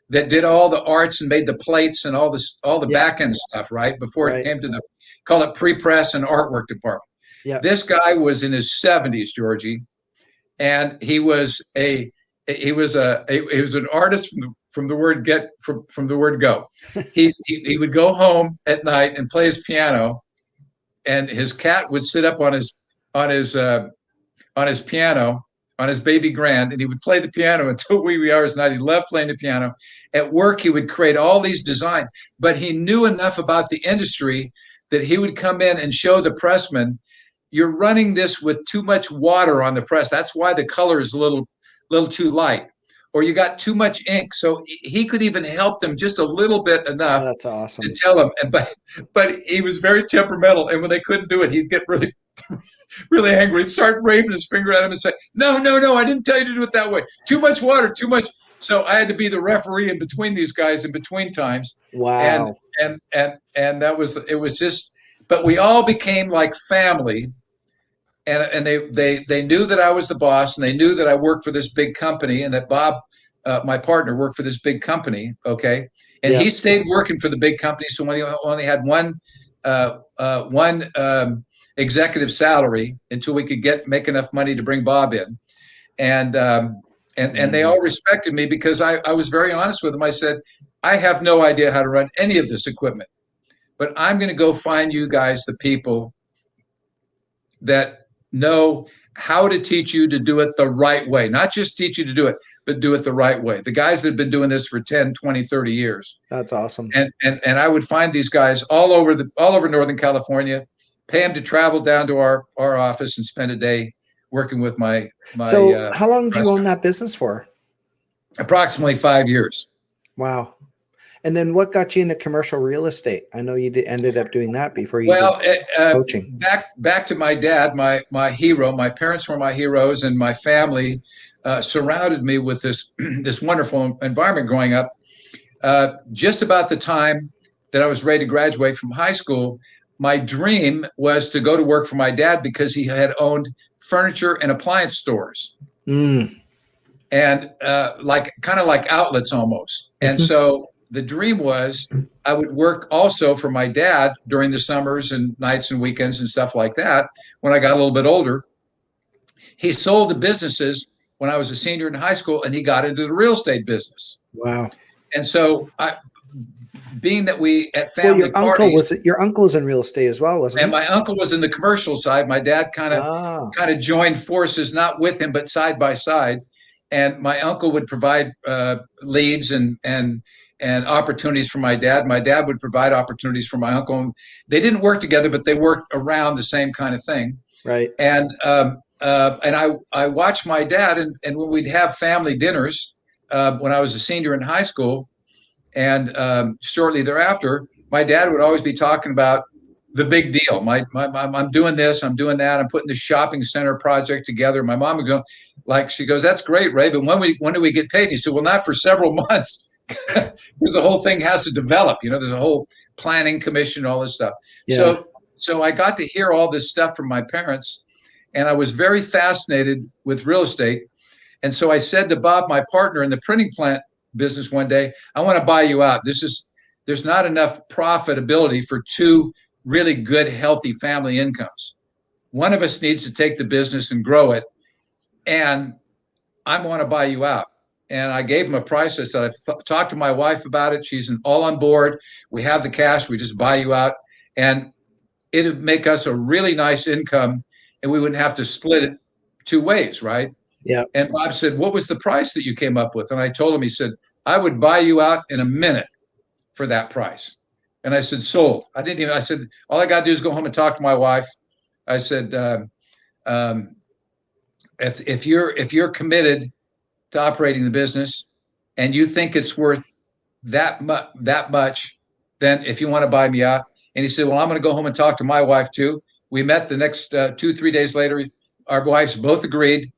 that did all the arts and made the plates and all the back end stuff, right? Before it came to call it pre-press and artwork department. Yeah. This guy was in his 70s, Georgie, and he was an artist from the word from the word go. He would go home at night and play his piano, and his cat would sit up on his piano, on his baby grand, and he would play the piano until wee hours at night. He loved playing the piano. At work, he would create all these designs, but he knew enough about the industry that he would come in and show the pressman, you're running this with too much water on the press. That's why the color is a little too light. Or you got too much ink. So he could even help them just a little bit enough. Oh, that's awesome. To tell them. But he was very temperamental. And when they couldn't do it, he'd get really, really angry. He'd start waving his finger at him and say, no, I didn't tell you to do it that way. Too much water, too much. So I had to be the referee in between these guys in between times. Wow. And it was just, but we all became like family. And they knew that I was the boss, and they knew that I worked for this big company, and that Bob, my partner, worked for this big company. Okay, and he stayed working for the big company, so we only had one executive salary until we could make enough money to bring Bob in, and they all respected me because I was very honest with them. I said, I have no idea how to run any of this equipment, but I'm going to go find you guys the people that know how to teach you to do it the right way. Not just teach you to do it, but do it the right way. The guys that have been doing this for 10, 20, 30 years. That's awesome. And I would find these guys all over Northern California, pay them to travel down to our office and spend a day working with my So how long did you own that business for? Approximately 5 years. Wow. And then what got you into commercial real estate? I know you ended up doing that before you did coaching. Back to my dad, my hero. My parents were my heroes, and my family surrounded me with this wonderful environment growing up. Just about the time that I was ready to graduate from high school, my dream was to go to work for my dad because he had owned furniture and appliance stores. and like kind of like outlets almost. And Mhm. so the dream was I would work also for my dad during the summers and nights and weekends and stuff like that. When I got a little bit older, he sold the businesses when I was a senior in high school, and he got into the real estate business. Wow. And so, being that we at Well, family parties, your uncle was in real estate as well, wasn't and he? my uncle was in the commercial side. My dad Ah, kind of joined forces, not with him, but side by side. And my uncle would provide leads and opportunities for my dad. My dad would provide opportunities for my uncle. And they didn't work together, but they worked around the same kind of thing. right. And I watched my dad, and when we'd have family dinners when I was a senior in high school, and shortly thereafter, my dad would always be talking about the big deal. I'm doing this, I'm doing that, I'm putting the shopping center project together. My mom would go, like, she goes, "That's great, Ray, but when do we get paid?" And he said, "Well, not for several months." Because the whole thing has to develop. There's a whole planning commission, all this stuff. Yeah. So I got to hear all this stuff from my parents, and I was very fascinated with real estate. And so I said to Bob, my partner in the printing plant business, one day, "I want to buy you out. There's not enough profitability for two really good, healthy family incomes. One of us needs to take the business and grow it, and I want to buy you out." And I gave him a price. I said, "I talked to my wife about it. She's all on board. We have the cash. We just buy you out. And it'd make us a really nice income, and we wouldn't have to split it two ways, right?" Yeah. And Bob said, "What was the price that you came up with?" And I told him, he said, "I would buy you out in a minute for that price." And I said, "Sold." I said, "All I got to do is go home and talk to my wife." I said, um, if you're committed to operating the business and you think it's worth that much, then if you want to buy me out." And he said, "Well, I'm going to go home and talk to my wife too." We met the next 2-3 days later. Our wives both agreed.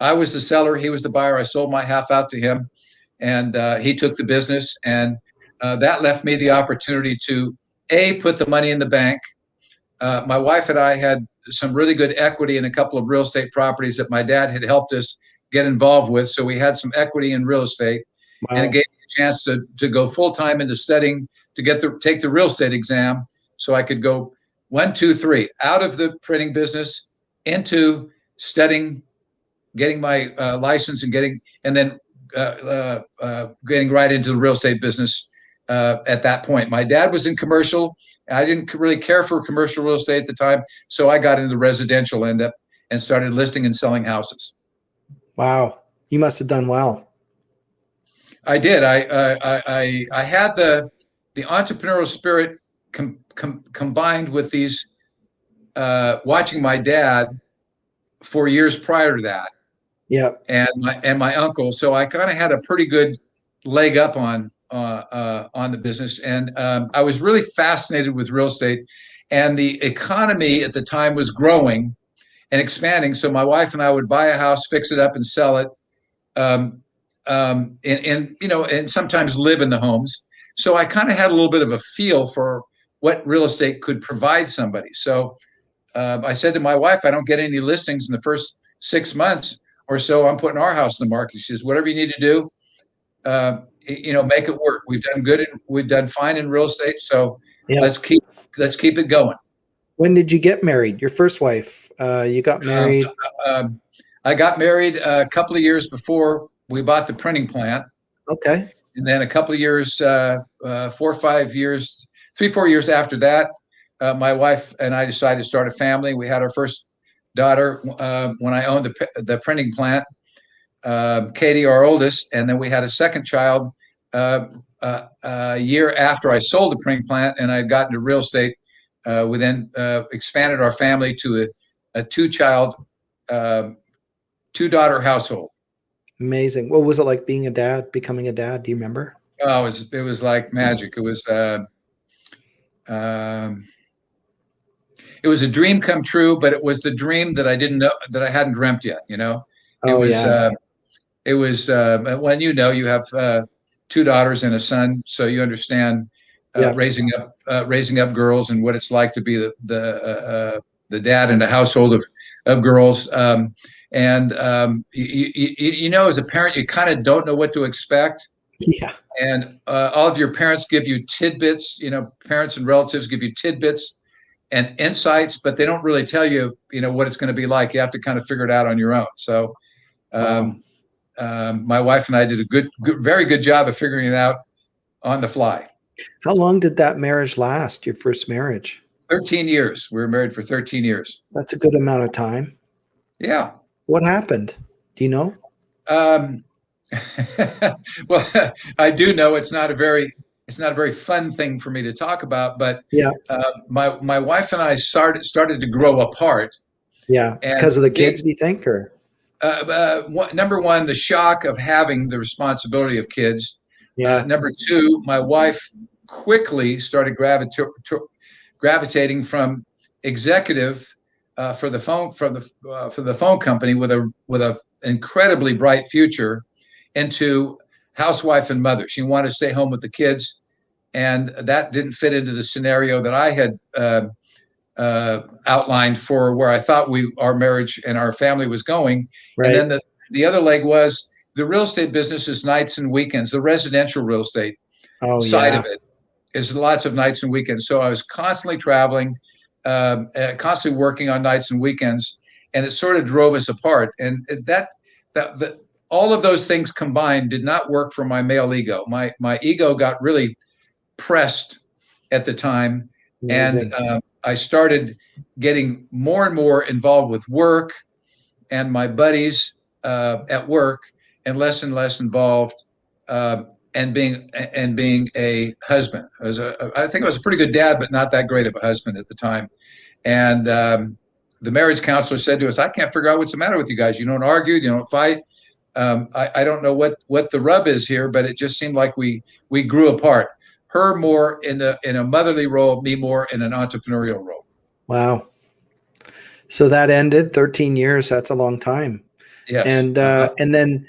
I was the seller, he was the buyer. I sold my half out to him, and he took the business. And that left me the opportunity to put the money in the bank. My wife and I had some really good equity in a couple of real estate properties that my dad had helped us get involved with. So we had some equity in real estate, and it Wow. gave me a chance to go full time into studying to take the real estate exam, so I could go 1, 2, 3 out of the printing business into studying, getting my license, and then getting right into the real estate business. At that point, my dad was in commercial. I didn't really care for commercial real estate at the time, so I got into the residential end up and started listing and selling houses. Wow. You must have done well. I did. I had the entrepreneurial spirit combined with these watching my dad for years prior to that, Yeah. and my uncle. So I kind of had a pretty good leg up on the business, and I was really fascinated with real estate, and the economy at the time was growing and expanding. So my wife and I would buy a house, fix it up, and sell it, and sometimes live in the homes. So I kind of had a little bit of a feel for what real estate could provide somebody. So I said to my wife, "I don't get any listings in the first 6 months or so. I'm putting our house in the market." She says, "Whatever you need to do, make it work. We've done good, and we've done fine in real estate. So Yeah. let's keep it going." When did you get married? Your first wife? You got Um, married. um, I got married a couple of years before we bought the printing plant, Okay. and then a couple of years, 4 or 5 years, 3-4 years after that, my wife and I decided to start a family. We had our first daughter when I owned the printing plant, Katie, our oldest, and then we had a second child a year after I sold the printing plant and I had gotten to real estate. We then expanded our family to a two-child, two-daughter household. Amazing. What was it like being a dad, becoming a dad? Do you remember? Oh, it was like magic. Um, it was a dream come true, but it was the dream that I didn't know, that I hadn't dreamt yet. It Oh, was yeah. when you have two daughters and a son, so you understand Yeah. raising up girls and what it's like to be the dad in a household of girls. And as a parent, you kind of don't know what to expect. Yeah. And all of your parents give you tidbits. Parents and relatives give you tidbits and insights, but they don't really tell you, what it's going to be like. You have to kind of figure it out on your own. So Wow. my wife and I did a very good job of figuring it out on the fly. How long did that marriage last, your first marriage? 13 years. We were married for 13 years. That's a good amount of time. Yeah. What happened? Do you know? Well, I do know it's not a very fun thing for me to talk about, but Yeah. my wife and I started to grow apart. Yeah. It's And because of the kids, do you think? Or number one, the shock of having the responsibility of kids. yeah. Number two, my wife quickly started gravitating from executive for the phone company with a incredibly bright future into housewife and mother. She wanted to stay home with the kids, and that didn't fit into the scenario that I had outlined for where I thought our marriage and our family was going. Right. And then the other leg was the real estate business is nights and weekends. The residential real estate side of it is lots of nights and weekends. So I was constantly traveling, constantly working on nights and weekends, and it sort of drove us apart. And that all of those things combined did not work for my male ego. My ego got really pressed at the time. Amazing. And I started getting more and more involved with work and my buddies at work, and less involved and being a husband. I think I was a pretty good dad, but not that great of a husband at the time. And the marriage counselor said to us, "I can't figure out what's the matter with you guys. You don't argue, you don't fight. I don't know what the rub is here, but it just seemed like we grew apart. Her more in a motherly role, me more in an entrepreneurial role." Wow. So that ended 13 years. That's a long time. Yes. And then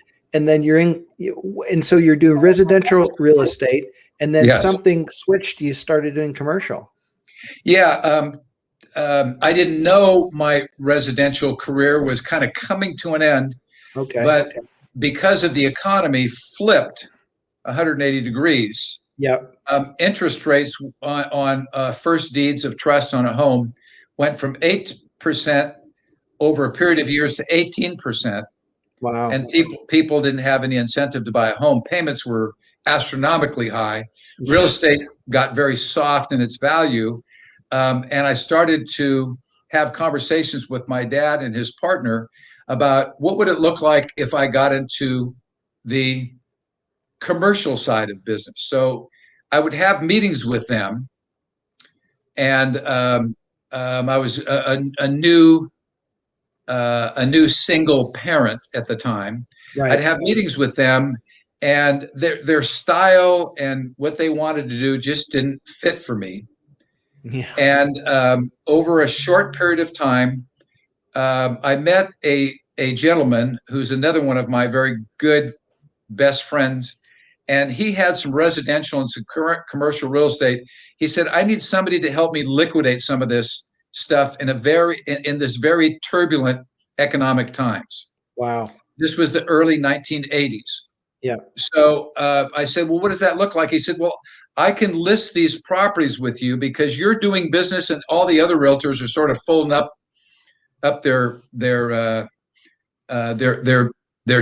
so you're doing residential real estate, and then Yes. something switched. You started doing commercial. Yeah. I didn't know my residential career was kind of coming to an end, Okay. but because of the economy flipped 180 degrees. Yep. Interest rates on first deeds of trust on a home went from 8% over a period of years to 18%. Wow. And people didn't have any incentive to buy a home. Payments were astronomically high. Real estate got very soft in its value. And I started to have conversations with my dad and his partner about what would it look like if I got into the commercial side of business. So I would have meetings with them, and I was a new single parent at the time. Right. I'd have meetings with them, and their style and what they wanted to do just didn't fit for me. Yeah. And over a short period of time, I met a gentleman who's another one of my very good best friends, and he had some residential and some current commercial real estate. He said, "I need somebody to help me liquidate some of this stuff in this very turbulent economic times." Wow. This was the early 1980s. Yeah. So I said, "Well, what does that look like?" He said, "Well, I can list these properties with you because you're doing business and all the other realtors are sort of folding up their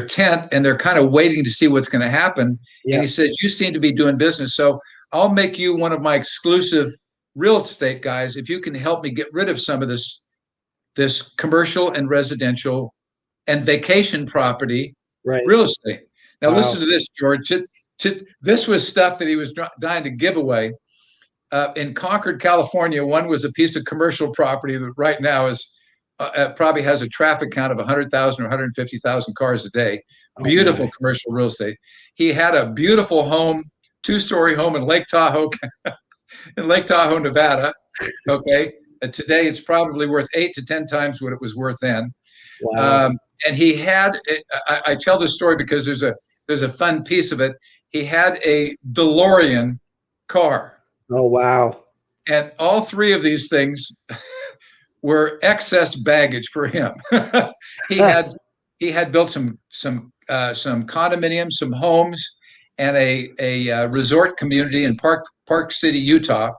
tent, and they're kind of waiting to see what's going to happen." Yeah. And he says, "You seem to be doing business, so I'll make you one of my exclusive real estate guys if you can help me get rid of some of this commercial and residential and vacation property real estate." Now, listen to this, George. This was stuff that he was dying to give away. In Concord, California, one was a piece of commercial property that right now is probably has a traffic count of 100,000 or 150,000 cars a day. Beautiful commercial real estate. He had a beautiful home, 2-story home in Lake Tahoe, Nevada. Okay. And today it's probably worth 8 to 10 times what it was worth then. Wow. And he had, I tell this story because there's a fun piece of it. He had a DeLorean car. Oh, wow. And all three of these things were excess baggage for him. He had he had built some condominiums, some homes, and a resort community in Park City, Utah.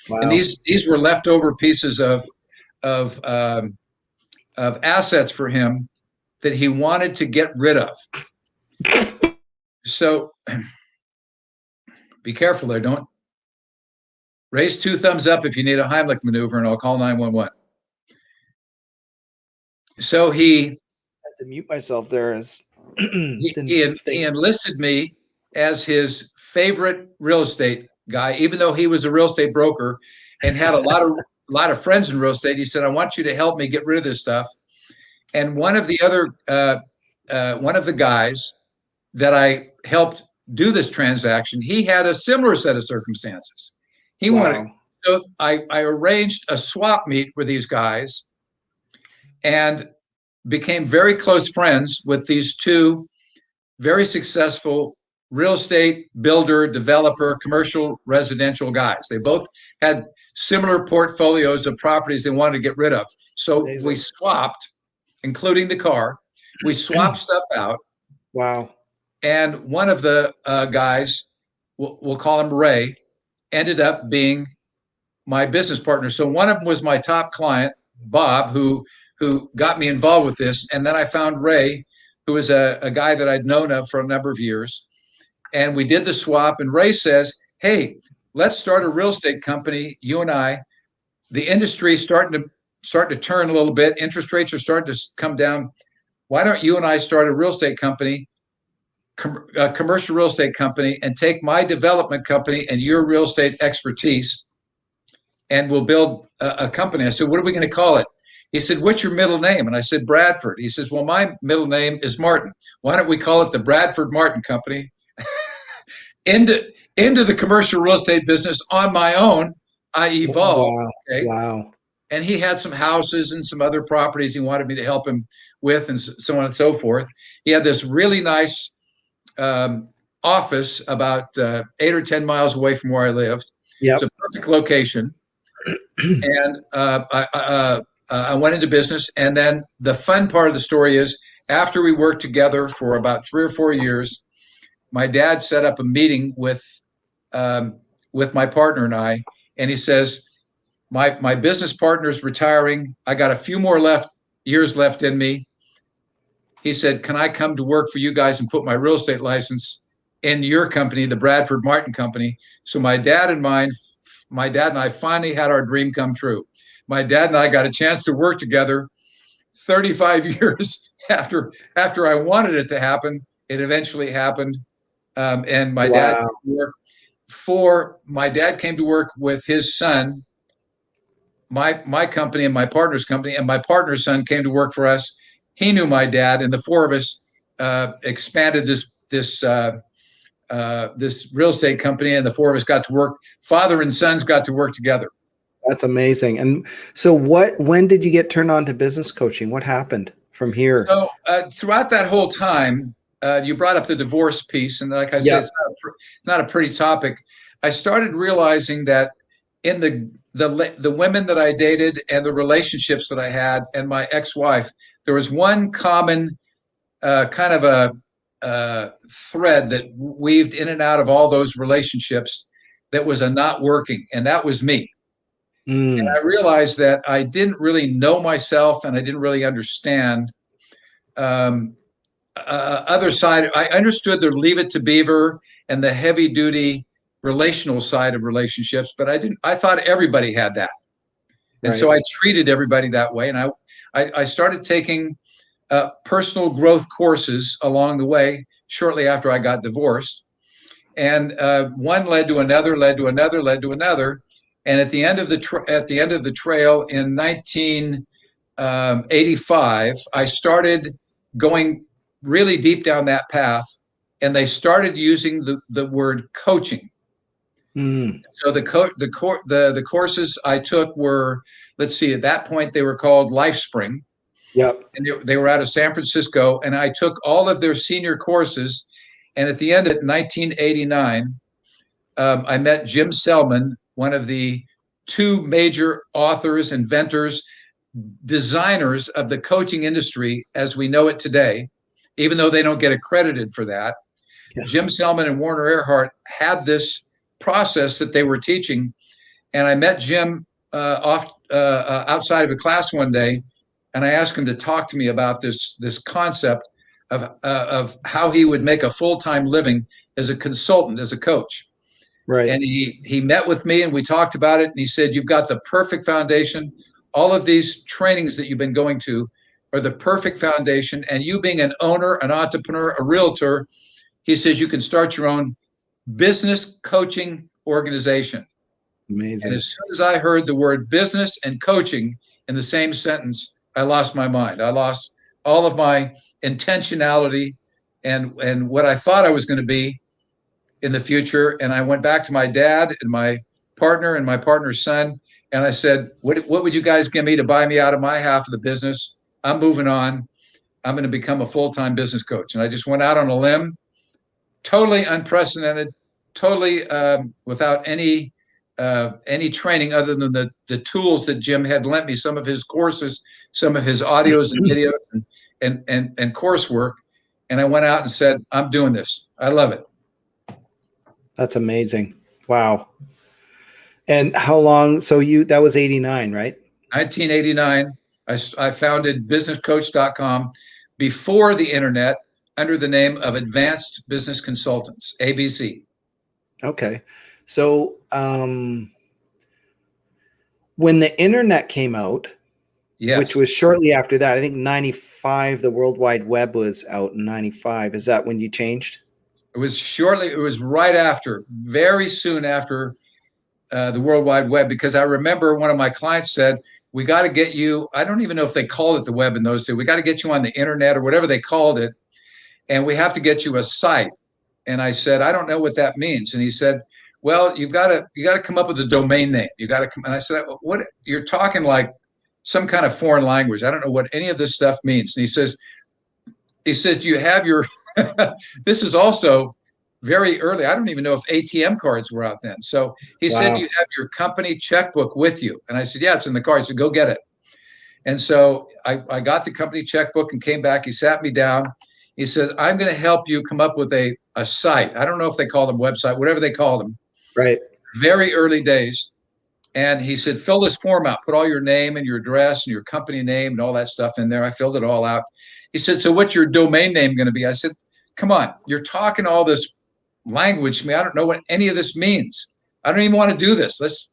Wow. And these were leftover pieces of assets for him that he wanted to get rid of. So be careful there. Don't raise 2 thumbs up if you need a Heimlich maneuver, and I'll call 911. So I had to mute myself there as he enlisted me as his favorite real estate guy, even though he was a real estate broker and had a lot of friends in real estate. He said, "I want you to help me get rid of this stuff." And one of the guys that I helped do this transaction, he had a similar set of circumstances. He wanted, so I arranged a swap meet with these guys and became very close friends with these 2 very successful real estate builder, developer, commercial, residential guys. They both had similar portfolios of properties they wanted to get rid of. So we swapped, including the car. We swapped stuff out. Wow. And one of the guys, we'll call him Ray, ended up being my business partner. So one of them was my top client, Bob, who got me involved with this. And then I found Ray, who was a guy that I'd known of for a number of years. And we did the swap. And Ray says, "Hey, let's start a real estate company, you and I. The industry is starting to turn a little bit. Interest rates are starting to come down. Why don't you and I start a real estate company, a commercial real estate company, and take my development company and your real estate expertise, and we'll build a company." I said, "What are we going to call it?" He said, "What's your middle name?" And I said, "Bradford." He says, "Well, my middle name is Martin. Why don't we call it the Bradford Martin Company?" Into the commercial real estate business on my own, I evolved. Wow. Okay? Wow. And he had some houses and some other properties he wanted me to help him with, and so on and so forth. He had this really nice office about 8 or 10 miles away from where I lived. Yep. It's a perfect location. And I went into business. And then the fun part of the story is, after we worked together for about 3 or 4 years, my dad set up a meeting with my partner and I, and he says, my business partner's retiring. I got a few more years left in me. He said, "Can I come to work for you guys and put my real estate license in your company, the Bradford Martin Company?" So my dad and I finally had our dream come true. My dad and I got a chance to work together 35 years after I wanted it to happen. It eventually happened. And my dad came to work with his son, my company and my partner's company, and my partner's son came to work for us. He knew my dad, and the 4 of us expanded this real estate company, and the 4 of us got to work. Father and sons got to work together. That's amazing. And so when did you get turned on to business coaching? What happened from here? So throughout that whole time, you brought up the divorce piece, and like I said, it's not a pretty topic. I started realizing that in the women that I dated and the relationships that I had and my ex-wife, there was one common kind of a thread that weaved in and out of all those relationships that was a not working, and that was me. And I realized that I didn't really know myself, and I didn't really understand other side. I understood the Leave It to Beaver and the heavy duty relational side of relationships, but I thought everybody had that. And so I treated everybody that way. And I started taking personal growth courses along the way shortly after I got divorced. And one led to another, led to another, led to another. And at the end of the trail in 1985, I started going really deep down that path, and they started using the word coaching. So the courses I took were, let's see, at that point they were called LifeSpring. Yep. And they were out of San Francisco, and I took all of their senior courses. And at the end of 1989, I met Jim Selman, one of the 2 major authors, inventors, designers of the coaching industry as we know it today. even though they don't get accredited for that. Yeah. Jim Selman and Warner Earhart had this process that they were teaching. And I met Jim outside of a class one day, and I asked him to talk to me about this concept of how he would make a full-time living as a consultant, as a coach. Right. And he met with me and we talked about it. And he said, you've got the perfect foundation. All of these trainings that you've been going to are the perfect foundation. And you being an owner, an entrepreneur, a realtor, he says you can start your own business coaching organization. Amazing. And as soon as I heard the word business and coaching in the same sentence, I lost my mind. I lost all of my intentionality and what I thought I was going to be in the future. And I went back to my dad and my partner's son. And I said, what would you guys give me to buy me out of my half of the business? I'm moving on. I'm going to become a full-time business coach. And I just went out on a limb, totally unprecedented, totally without any training other than the tools that Jim had lent me, some of his courses, some of his audios and videos and coursework. And I went out and said, I'm doing this. I love it. That's amazing. Wow. And how long? So that was 89, right? 1989. I founded businesscoach.com before the internet under the name of Advanced Business Consultants, ABC. Okay. So when the internet came out, yes, which was shortly after that, I think 95, the World Wide Web was out in 95. Is that when you changed? It was right after, very soon after the World Wide Web, because I remember one of my clients said, we got to get you, I don't even know if they called it the web in those days, we got to get you on the internet or whatever they called it, and we have to get you a site. And I said, I don't know what that means. And he said, well, you got to come up with a domain name. You got to come. And I said, what? You're talking like some kind of foreign language. I don't know what any of this stuff means. And he says, do you have your, this is also very early. I don't even know if ATM cards were out then. So he said, do you have your company checkbook with you? And I said, yeah, it's in the car. He said, go get it. And so I got the company checkbook and came back. He sat me down. He says, I'm going to help you come up with a site. I don't know if they call them website, whatever they call them. Right. Very early days. And he said, fill this form out, put all your name and your address and your company name and all that stuff in there. I filled it all out. He said, so what's your domain name going to be? I said, come on, you're talking all this language to me. I don't know what any of this means. I don't even want to do this. Let's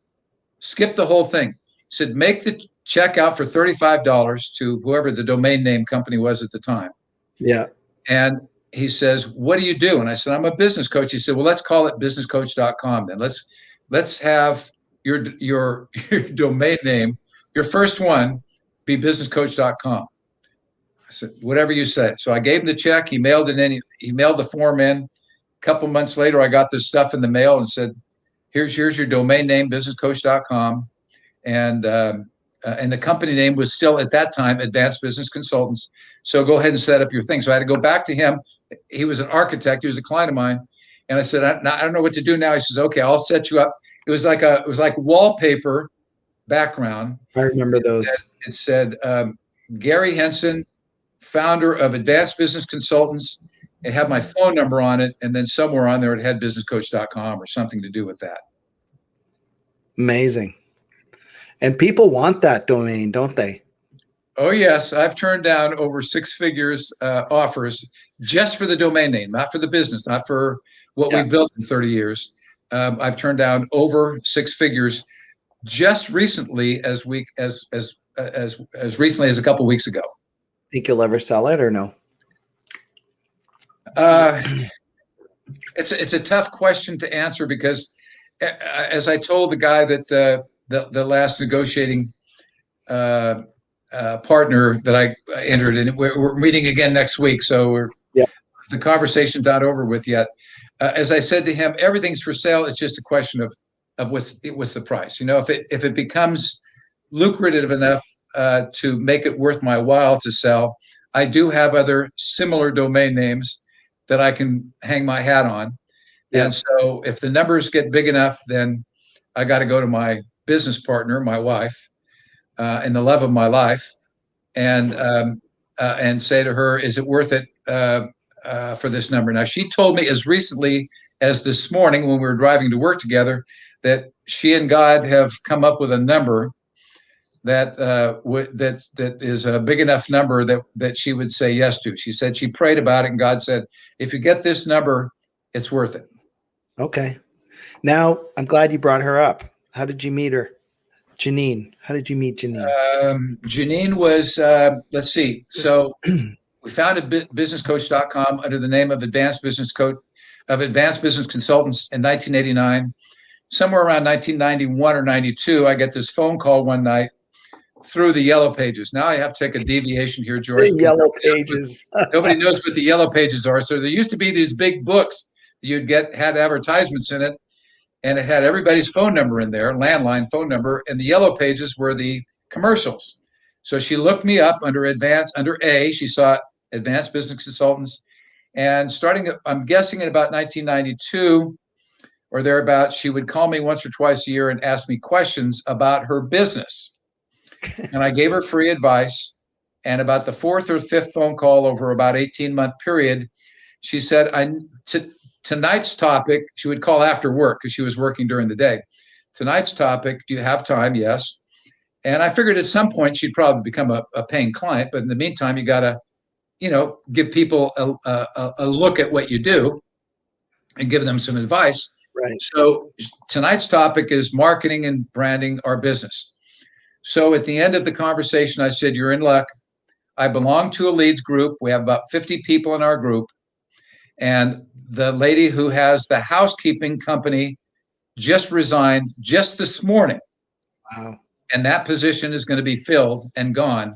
skip the whole thing. He said, make the check out for $35 to whoever the domain name company was at the time. Yeah. And he says, what do you do? And I said, I'm a business coach. He said, well, let's call it businesscoach.com then. Let's have your domain name, your first one, be businesscoach.com. I said, whatever you say. So I gave him the check. He mailed it in. He mailed the form in. A couple months later, I got this stuff in the mail and said, here's your domain name, businesscoach.com. And the company name was still at that time Advanced Business Consultants. So go ahead and set up your thing. So I had to go back to him. He was an architect. He was a client of mine. And I said, I don't know what to do now. He says, okay, I'll set you up. It was like wallpaper background. I remember those. It said Gary Henson, founder of Advanced Business Consultants. It had my phone number on it. And then somewhere on there, it had businesscoach.com or something to do with that. Amazing. And people want that domain, don't they? Oh, yes. I've turned down over six figures offers just for the domain name, not for the business, not for what we've built in 30 years. I've turned down over six figures just recently, as recently as a couple of weeks ago. Think you'll ever sell it or no? It's a tough question to answer because, as I told the guy that the last negotiating partner that I entered in, we're meeting again next week, so the conversation's not over with yet. As I said to him, everything's for sale. It's just a question of what's the price. You know, if it becomes lucrative enough to make it worth my while to sell, I do have other similar domain names that I can hang my hat on. Yeah. And so if the numbers get big enough, then I got to go to my business partner, my wife, and the love of my life, and say to her, is it worth it? for this number. Now, she told me as recently as this morning when we were driving to work together that she and God have come up with a number that that is a big enough number that she would say yes to. She said she prayed about it, and God said, if you get this number, it's worth it. Okay. Now, I'm glad you brought her up. How did you meet her? Janine. How did you meet Janine? Janine was, let's see. So we founded businesscoach.com under the name of Advanced Business Consultants in 1989. Somewhere around 1991 or 92, I get this phone call one night through the Yellow Pages. Now I have to take a deviation here, George. The Yellow Pages. Nobody knows what the Yellow Pages are. So there used to be these big books that you'd get, had advertisements in it, and it had everybody's phone number in there, landline phone number, and the Yellow Pages were the commercials. So she looked me up under A, she saw Advanced Business Consultants, and starting, I'm guessing in about 1992 or thereabouts, she would call me once or twice a year and ask me questions about her business. And I gave her free advice. And about the fourth or fifth phone call over about 18-month period, she said, tonight's topic, she would call after work because she was working during the day. Tonight's topic, do you have time? Yes. And I figured at some point she'd probably become a paying client. But in the meantime, you got to, give people a look at what you do and give them some advice. Right. So tonight's topic is marketing and branding our business. So at the end of the conversation, I said, you're in luck. I belong to a leads group. We have about 50 people in our group. And the lady who has the housekeeping company just resigned just this morning. Wow. And that position is going to be filled and gone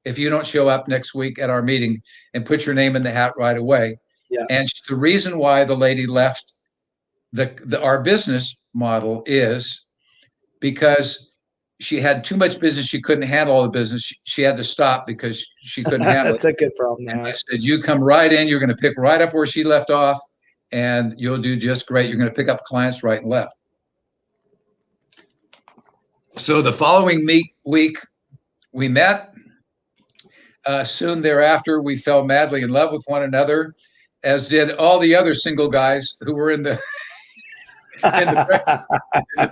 if you don't show up next week at our meeting and put your name in the hat right away. Yeah. And the reason why the lady left our business model is because she had too much business. She couldn't handle all the business. She had to stop because she couldn't handle That's it. a good problem. And I said, you come right in. You're going to pick right up where she left off, and you'll do just great. You're going to pick up clients right and left. So the following week, we met. Soon thereafter, we fell madly in love with one another, as did all the other single guys who were in the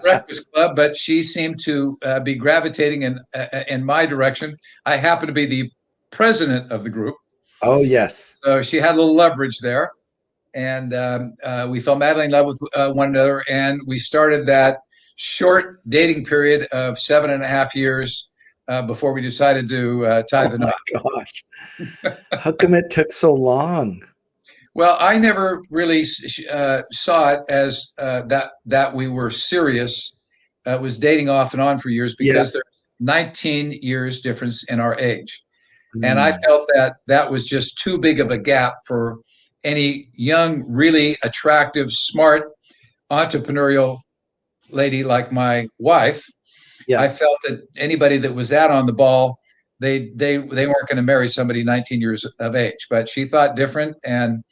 breakfast club. But she seemed to be gravitating in my direction. I happened to be the president of the group. Oh, yes. So she had a little leverage there. And we fell madly in love with one another. And we started that short dating period of 7.5 years before we decided to tie the knot. Oh, my gosh. How come it took so long? Well, I never really saw it as that we were serious. Was dating off and on for years because there's 19 years difference in our age. And I felt that was just too big of a gap for any young, really attractive, smart, entrepreneurial lady like my wife. Yeah. I felt that anybody that was that on the ball, they weren't going to marry somebody 19 years of age. But she thought different, and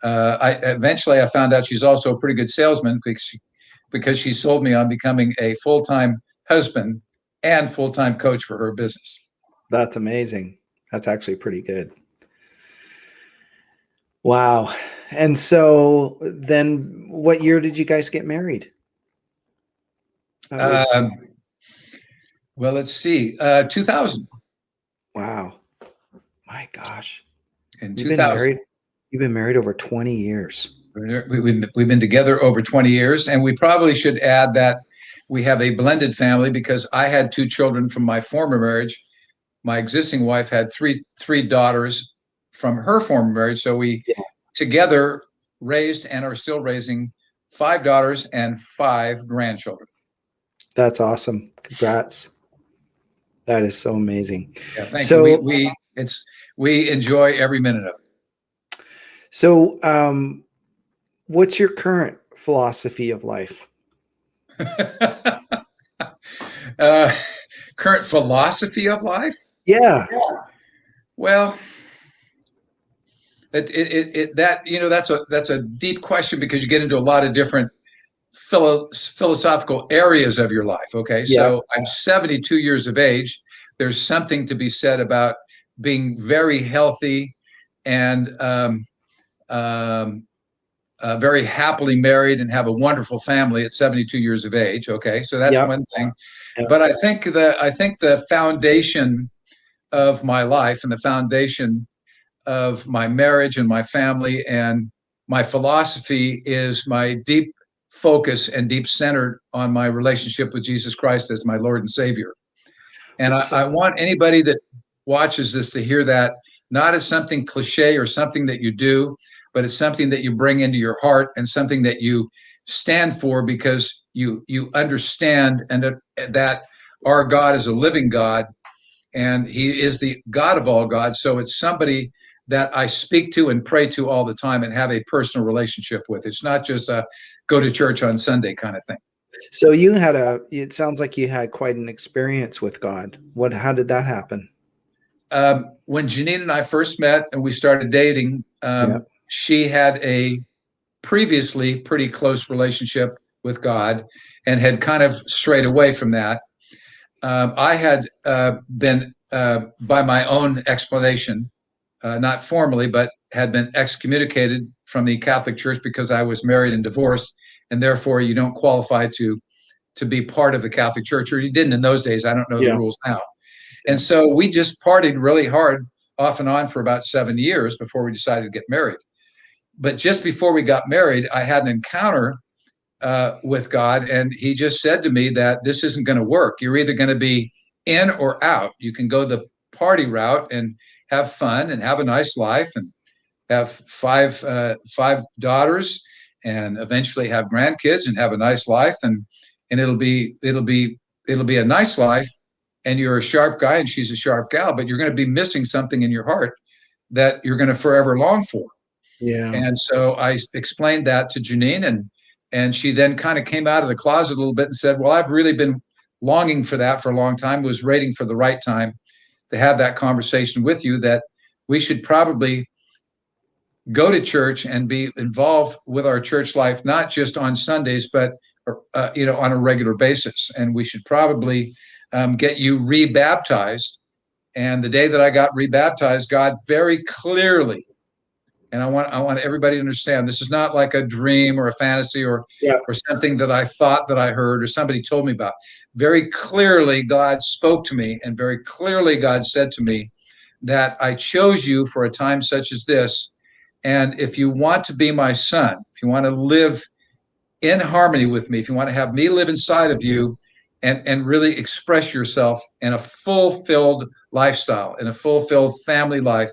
I found out she's also a pretty good salesman because she sold me on becoming a full-time husband and full-time coach for her business. That's amazing. That's actually pretty good. Wow. And so then what year did you guys get married? Well, let's see. 2000. Wow. My gosh. In 2000. You've been married over 20 years. We've been together over 20 years. And we probably should add that we have a blended family because I had 2 children from my former marriage. My existing wife had three daughters from her former marriage. So we together raised and are still raising 5 daughters and 5 grandchildren. That's awesome. Congrats. That is so amazing. Yeah, thank you. We enjoy every minute of it. So what's your current philosophy of life? Current philosophy of life? Yeah. Well, that's a deep question because you get into a lot of different philosophical areas of your life. Okay. Yeah. So I'm 72 years of age. There's something to be said about being very healthy and very happily married and have a wonderful family at 72 years of age. Okay, so that's Yep. one thing. Yep. But I think the foundation of my life and the foundation of my marriage and my family and my philosophy is my deep focus and deep centered on my relationship with Jesus Christ as my Lord and Savior. And I want anybody that watches this to hear that not as something cliche or something that you do, but it's something that you bring into your heart and something that you stand for because you understand and that our God is a living God and he is the God of all gods. So it's somebody that I speak to and pray to all the time and have a personal relationship with. It's not just a go to church on Sunday kind of thing. So it sounds like you had quite an experience with God. How did that happen? When Janine and I first met and we started dating, she had a previously pretty close relationship with God and had kind of strayed away from that. I had been, by my own explanation, not formally, but had been excommunicated from the Catholic Church because I was married and divorced, and therefore you don't qualify to be part of the Catholic Church, or you didn't in those days. I don't know the rules now. And so we just partied really hard off and on for about 7 years before we decided to get married. But just before we got married, I had an encounter with God, and he just said to me that this isn't going to work. You're either going to be in or out. You can go the party route and have fun and have a nice life and have five daughters and eventually have grandkids and have a nice life, and it'll be a nice life, and you're a sharp guy and she's a sharp gal, but you're going to be missing something in your heart that you're going to forever long for. Yeah. And so I explained that to Janine, and she then kind of came out of the closet a little bit and said, well, I've really been longing for that for a long time, was waiting for the right time to have that conversation with you, that we should probably go to church and be involved with our church life, not just on Sundays, but on a regular basis. And we should probably get you rebaptized. And the day that I got rebaptized, God very clearly, and I want everybody to understand, this is not like a dream or a fantasy or something that I thought that I heard or somebody told me about. Very clearly, God spoke to me, and very clearly, God said to me that I chose you for a time such as this. And if you want to be my son, if you want to live in harmony with me, if you want to have me live inside of you and really express yourself in a fulfilled lifestyle, in a fulfilled family life,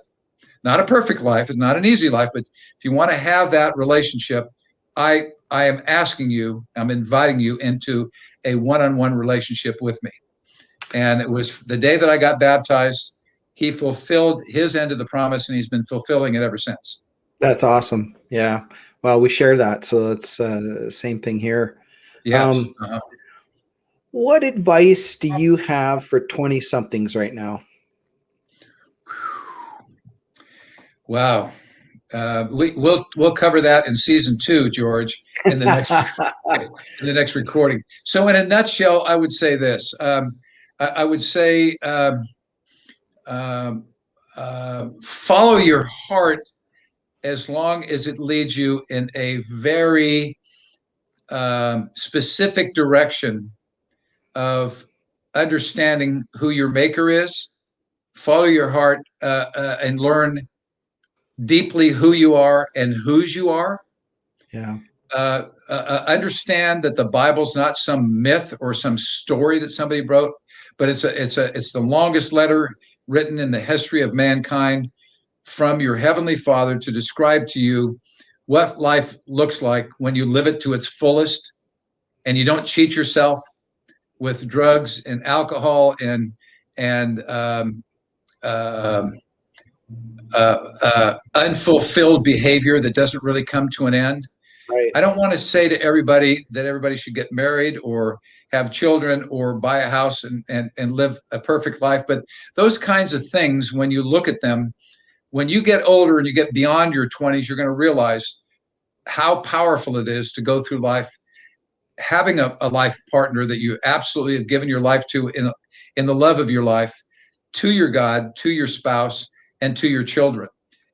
not a perfect life, it's not an easy life, but if you want to have that relationship, I am asking you, I'm inviting you into a one-on-one relationship with me. And it was the day that I got baptized, he fulfilled his end of the promise, and he's been fulfilling it ever since. That's awesome. Yeah. Well, we share that. So it's the same thing here. Yes. What advice do you have for 20 somethings right now? Wow. We'll cover that in season 2, George, in the next recording. So in a nutshell, I would say this. I would say follow your heart as long as it leads you in a very specific direction of understanding who your maker is. Follow your heart and learn deeply who you are and whose you are. Yeah. Understand that the Bible's not some myth or some story that somebody wrote, but it's the longest letter written in the history of mankind from your heavenly Father to describe to you what life looks like when you live it to its fullest and you don't cheat yourself with drugs and alcohol and unfulfilled behavior that doesn't really come to an end. Right. I don't want to say to everybody that everybody should get married or have children or buy a house and live a perfect life, but those kinds of things, when you look at them, when you get older and you get beyond your 20s, you're going to realize how powerful it is to go through life having a life partner that you absolutely have given your life to in the love of your life, to your God, to your spouse, and to your children.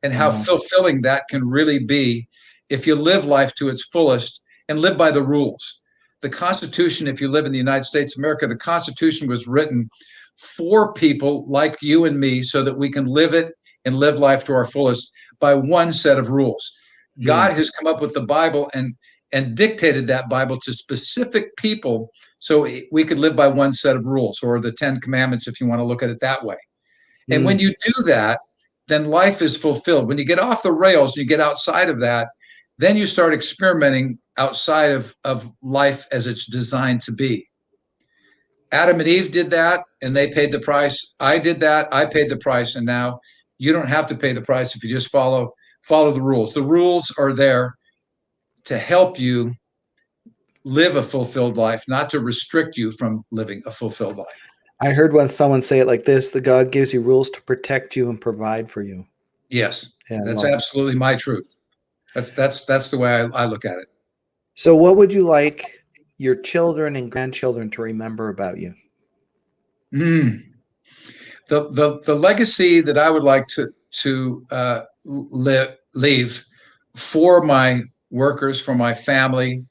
and how fulfilling that can really be if you live life to its fullest and live by the rules. The Constitution, if you live in the United States of America, the Constitution was written for people like you and me so that we can live it and live life to our fullest by one set of rules. God has come up with the Bible and dictated that Bible to specific people so we could live by one set of rules, or the 10 Commandments, if you want to look at it that way. And when you do that, then life is fulfilled. When you get off the rails and you get outside of that, then you start experimenting outside of life as it's designed to be. Adam and Eve did that, and they paid the price. I did that, I paid the price, and now you don't have to pay the price if you just follow the rules. The rules are there to help you live a fulfilled life, not to restrict you from living a fulfilled life. I heard once someone say it like this: the God gives you rules to protect you and provide for you. Yes, that's absolutely my truth. That's the way I look at it. So what would you like your children and grandchildren to remember about you? The legacy that I would like to leave for my workers, for my family,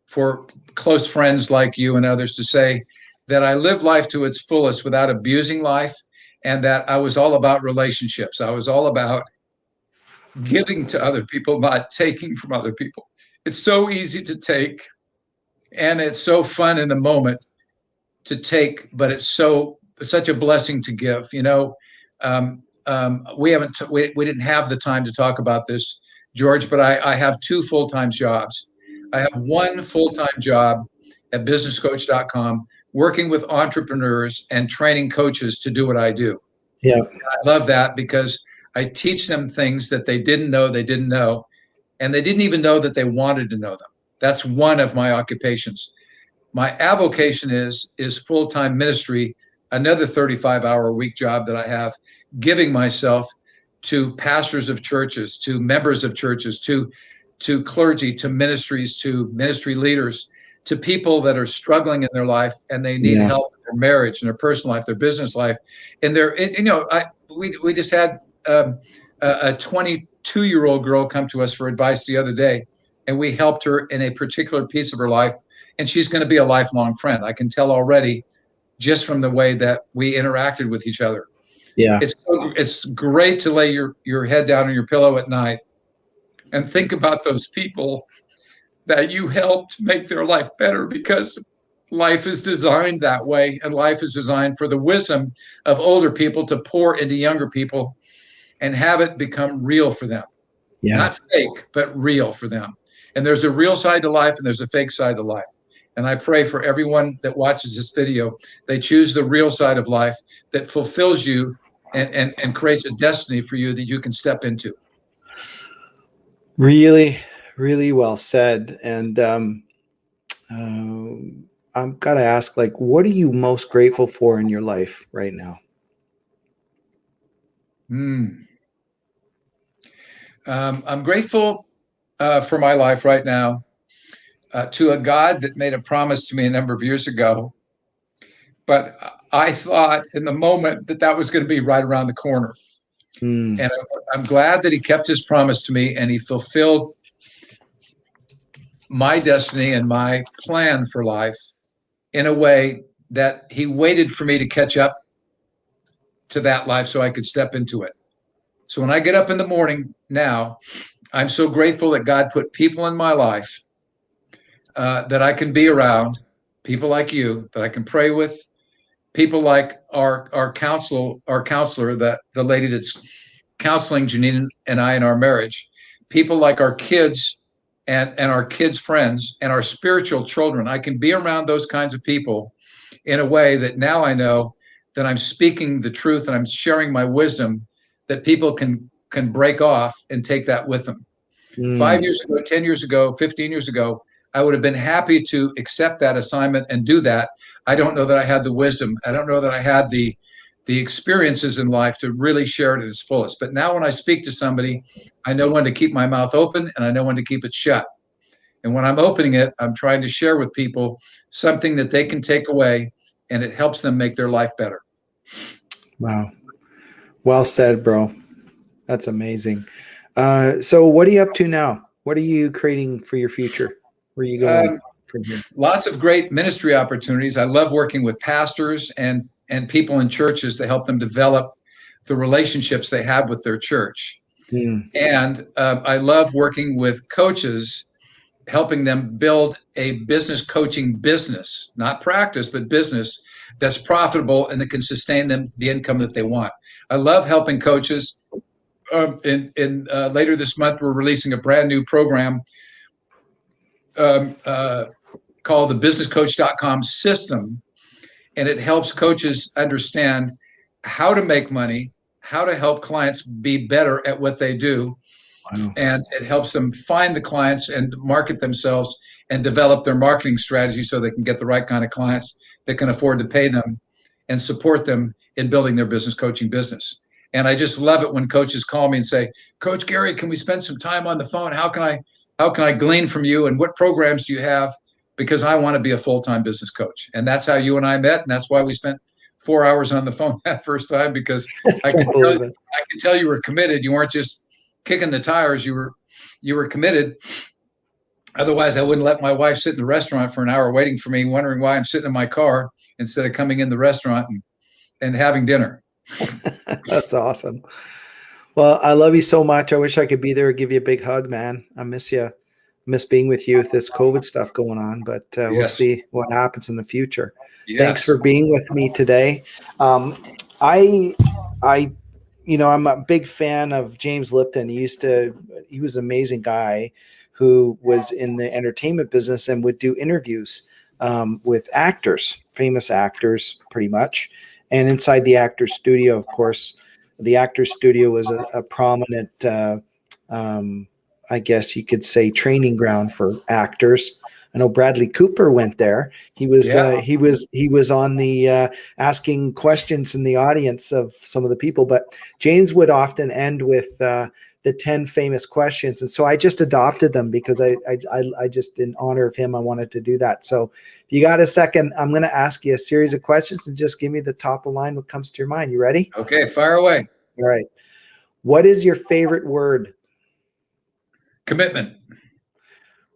for close friends like you and others, to say that I live life to its fullest without abusing life, and that I was all about relationships. I was all about giving to other people, not taking from other people. It's so easy to take, and it's so fun in the moment to take, but it's such a blessing to give. We didn't have the time to talk about this, George, but I have 2 full-time jobs. I have one full-time job at businesscoach.com, working with entrepreneurs and training coaches to do what I do. Yeah, I love that because I teach them things that they didn't know, and they didn't even know that they wanted to know them. That's one of my occupations. My avocation is full-time ministry, another 35-hour-a-week job that I have, giving myself to pastors of churches, to members of churches, to clergy, to ministries, to ministry leaders, to people that are struggling in their life and they need help in their marriage and their personal life, their business life. And we just had a 22-year-old girl come to us for advice the other day, and we helped her in a particular piece of her life, and she's going to be a lifelong friend. I can tell already just from the way that we interacted with each other. Yeah. It's great to lay your head down on your pillow at night and think about those people that you helped make their life better, because life is designed that way, and life is designed for the wisdom of older people to pour into younger people and have it become real for them. Yeah. Not fake, but real for them. And there's a real side to life and there's a fake side to life. And I pray for everyone that watches this video, they choose the real side of life that fulfills you and creates a destiny for you that you can step into. Really, really well said. And I've got to ask, what are you most grateful for in your life right now? I'm grateful for my life right now to a God that made a promise to me a number of years ago. But I thought in the moment that was going to be right around the corner. And I'm glad that he kept his promise to me, and he fulfilled my destiny and my plan for life in a way that he waited for me to catch up to that life so I could step into it. So when I get up in the morning now, I'm so grateful that God put people in my life that I can be around, people like you that I can pray with, people like our counselor, the lady that's counseling Janine and I in our marriage, people like our kids and our kids' friends and our spiritual children. I can be around those kinds of people in a way that now I know that I'm speaking the truth and I'm sharing my wisdom, that people can break off and take that with them. 5 years ago, 10 years ago, 15 years ago, I would have been happy to accept that assignment and do that. I don't know that I had the wisdom. I don't know that I had the experiences in life to really share it at its fullest. But now when I speak to somebody, I know when to keep my mouth open and I know when to keep it shut. And when I'm opening it, I'm trying to share with people something that they can take away, and it helps them make their life better. Wow. Well said, bro. That's amazing. So what are you up to now? What are you creating for your future? Where are you going Um, from here? Lots of great ministry opportunities. I love working with pastors and people in churches to help them develop the relationships they have with their church. Mm, And I love working with coaches, helping them build a business coaching business, not practice, but business that's profitable and that can sustain them the income that they want. I love helping coaches. In later this month, we're releasing a brand new program um, uh, called the businesscoach.com system, and it helps coaches understand how to make money, how to help clients be better at what they do, wow. and it helps them find the clients and market themselves and develop their marketing strategy so they can get the right kind of clients that can afford to pay them and support them in building their business coaching business. And I just love it when coaches call me and say, Coach Gary, can we spend some time on the phone? How can I glean from you, and what programs do you have? Because I want to be a full-time business coach. And that's how you and I met, and that's why we spent 4 hours on the phone that first time, because I could Can't tell believe it. you were committed. You weren't just kicking the tires. You were committed. Otherwise, I wouldn't let my wife sit in the restaurant for an hour waiting for me, wondering why I'm sitting in my car instead of coming in the restaurant and having dinner. That's awesome. Well, I love you so much. I wish I could be there and give you a big hug, man. I miss you. Miss being with you with this COVID stuff going on, but we'll Yes. see what happens in the future. Thanks Yes. for being with me today. Um, I, I, I'm a big fan of James Lipton. He was an amazing guy who was in the entertainment business and would do interviews with actors, famous actors, pretty much. And inside the actor's studio, of course, the actor's studio was a prominent, um, I guess you could say, training ground for actors. I know Bradley Cooper went there. He was Yeah. he was on the asking questions in the audience of some of the people. But James would often end with the 10 famous questions, and so I just adopted them because I just, in honor of him, I wanted to do that. So if you got a second, I'm going to ask you a series of questions and just give me the top of the line what comes to your mind. You ready? Okay. Fire away. All right. What is your favorite word? Commitment.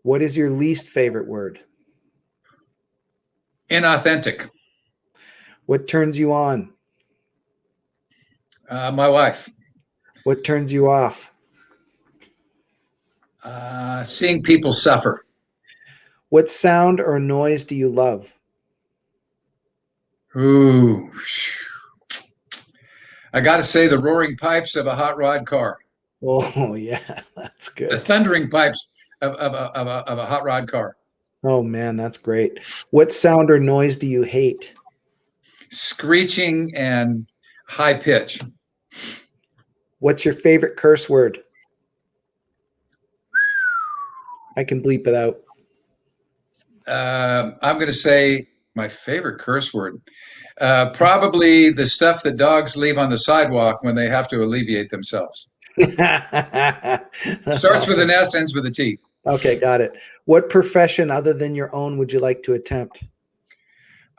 What is your least favorite word? Inauthentic. What turns you on? My wife. What turns you off? Seeing people suffer. What sound or noise do you love? Ooh. I got to say, the roaring pipes of a hot rod car, Oh, yeah, that's the good. thundering pipes of a hot rod car. Oh, man, that's great. What sound or noise do you hate? Screeching and high pitch. What's your favorite curse word? I can bleep it out. I'm going to say my favorite curse word. Probably the stuff that dogs leave on the sidewalk when they have to alleviate themselves. That's Starts with an awesome. S, ends with a T. Okay, got it. What profession other than your own would you like to attempt?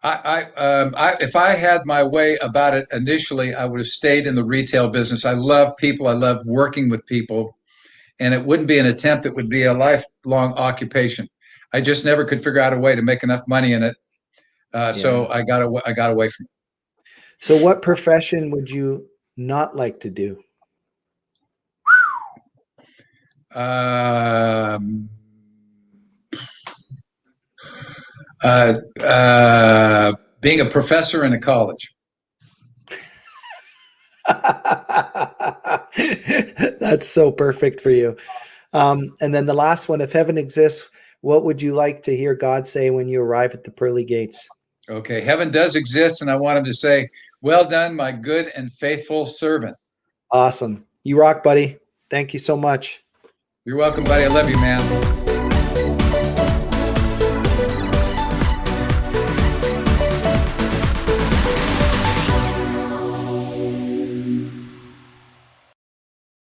If I had my way about it initially, I would have stayed in the retail business. I love people. I love working with people, and it wouldn't be an attempt. It would be a lifelong occupation. I just never could figure out a way to make enough money in it. Yeah. So I got away from So what profession would you not like to do? it. Uh, Being a professor in a college. That's so perfect for you. And then the last one, if heaven exists, what would you like to hear God say when you arrive at the pearly gates? Okay, heaven does exist, and I want him to say, "Well done, my good and faithful servant." Awesome. You rock, buddy. Thank you so much. You're welcome, buddy. I love you, man.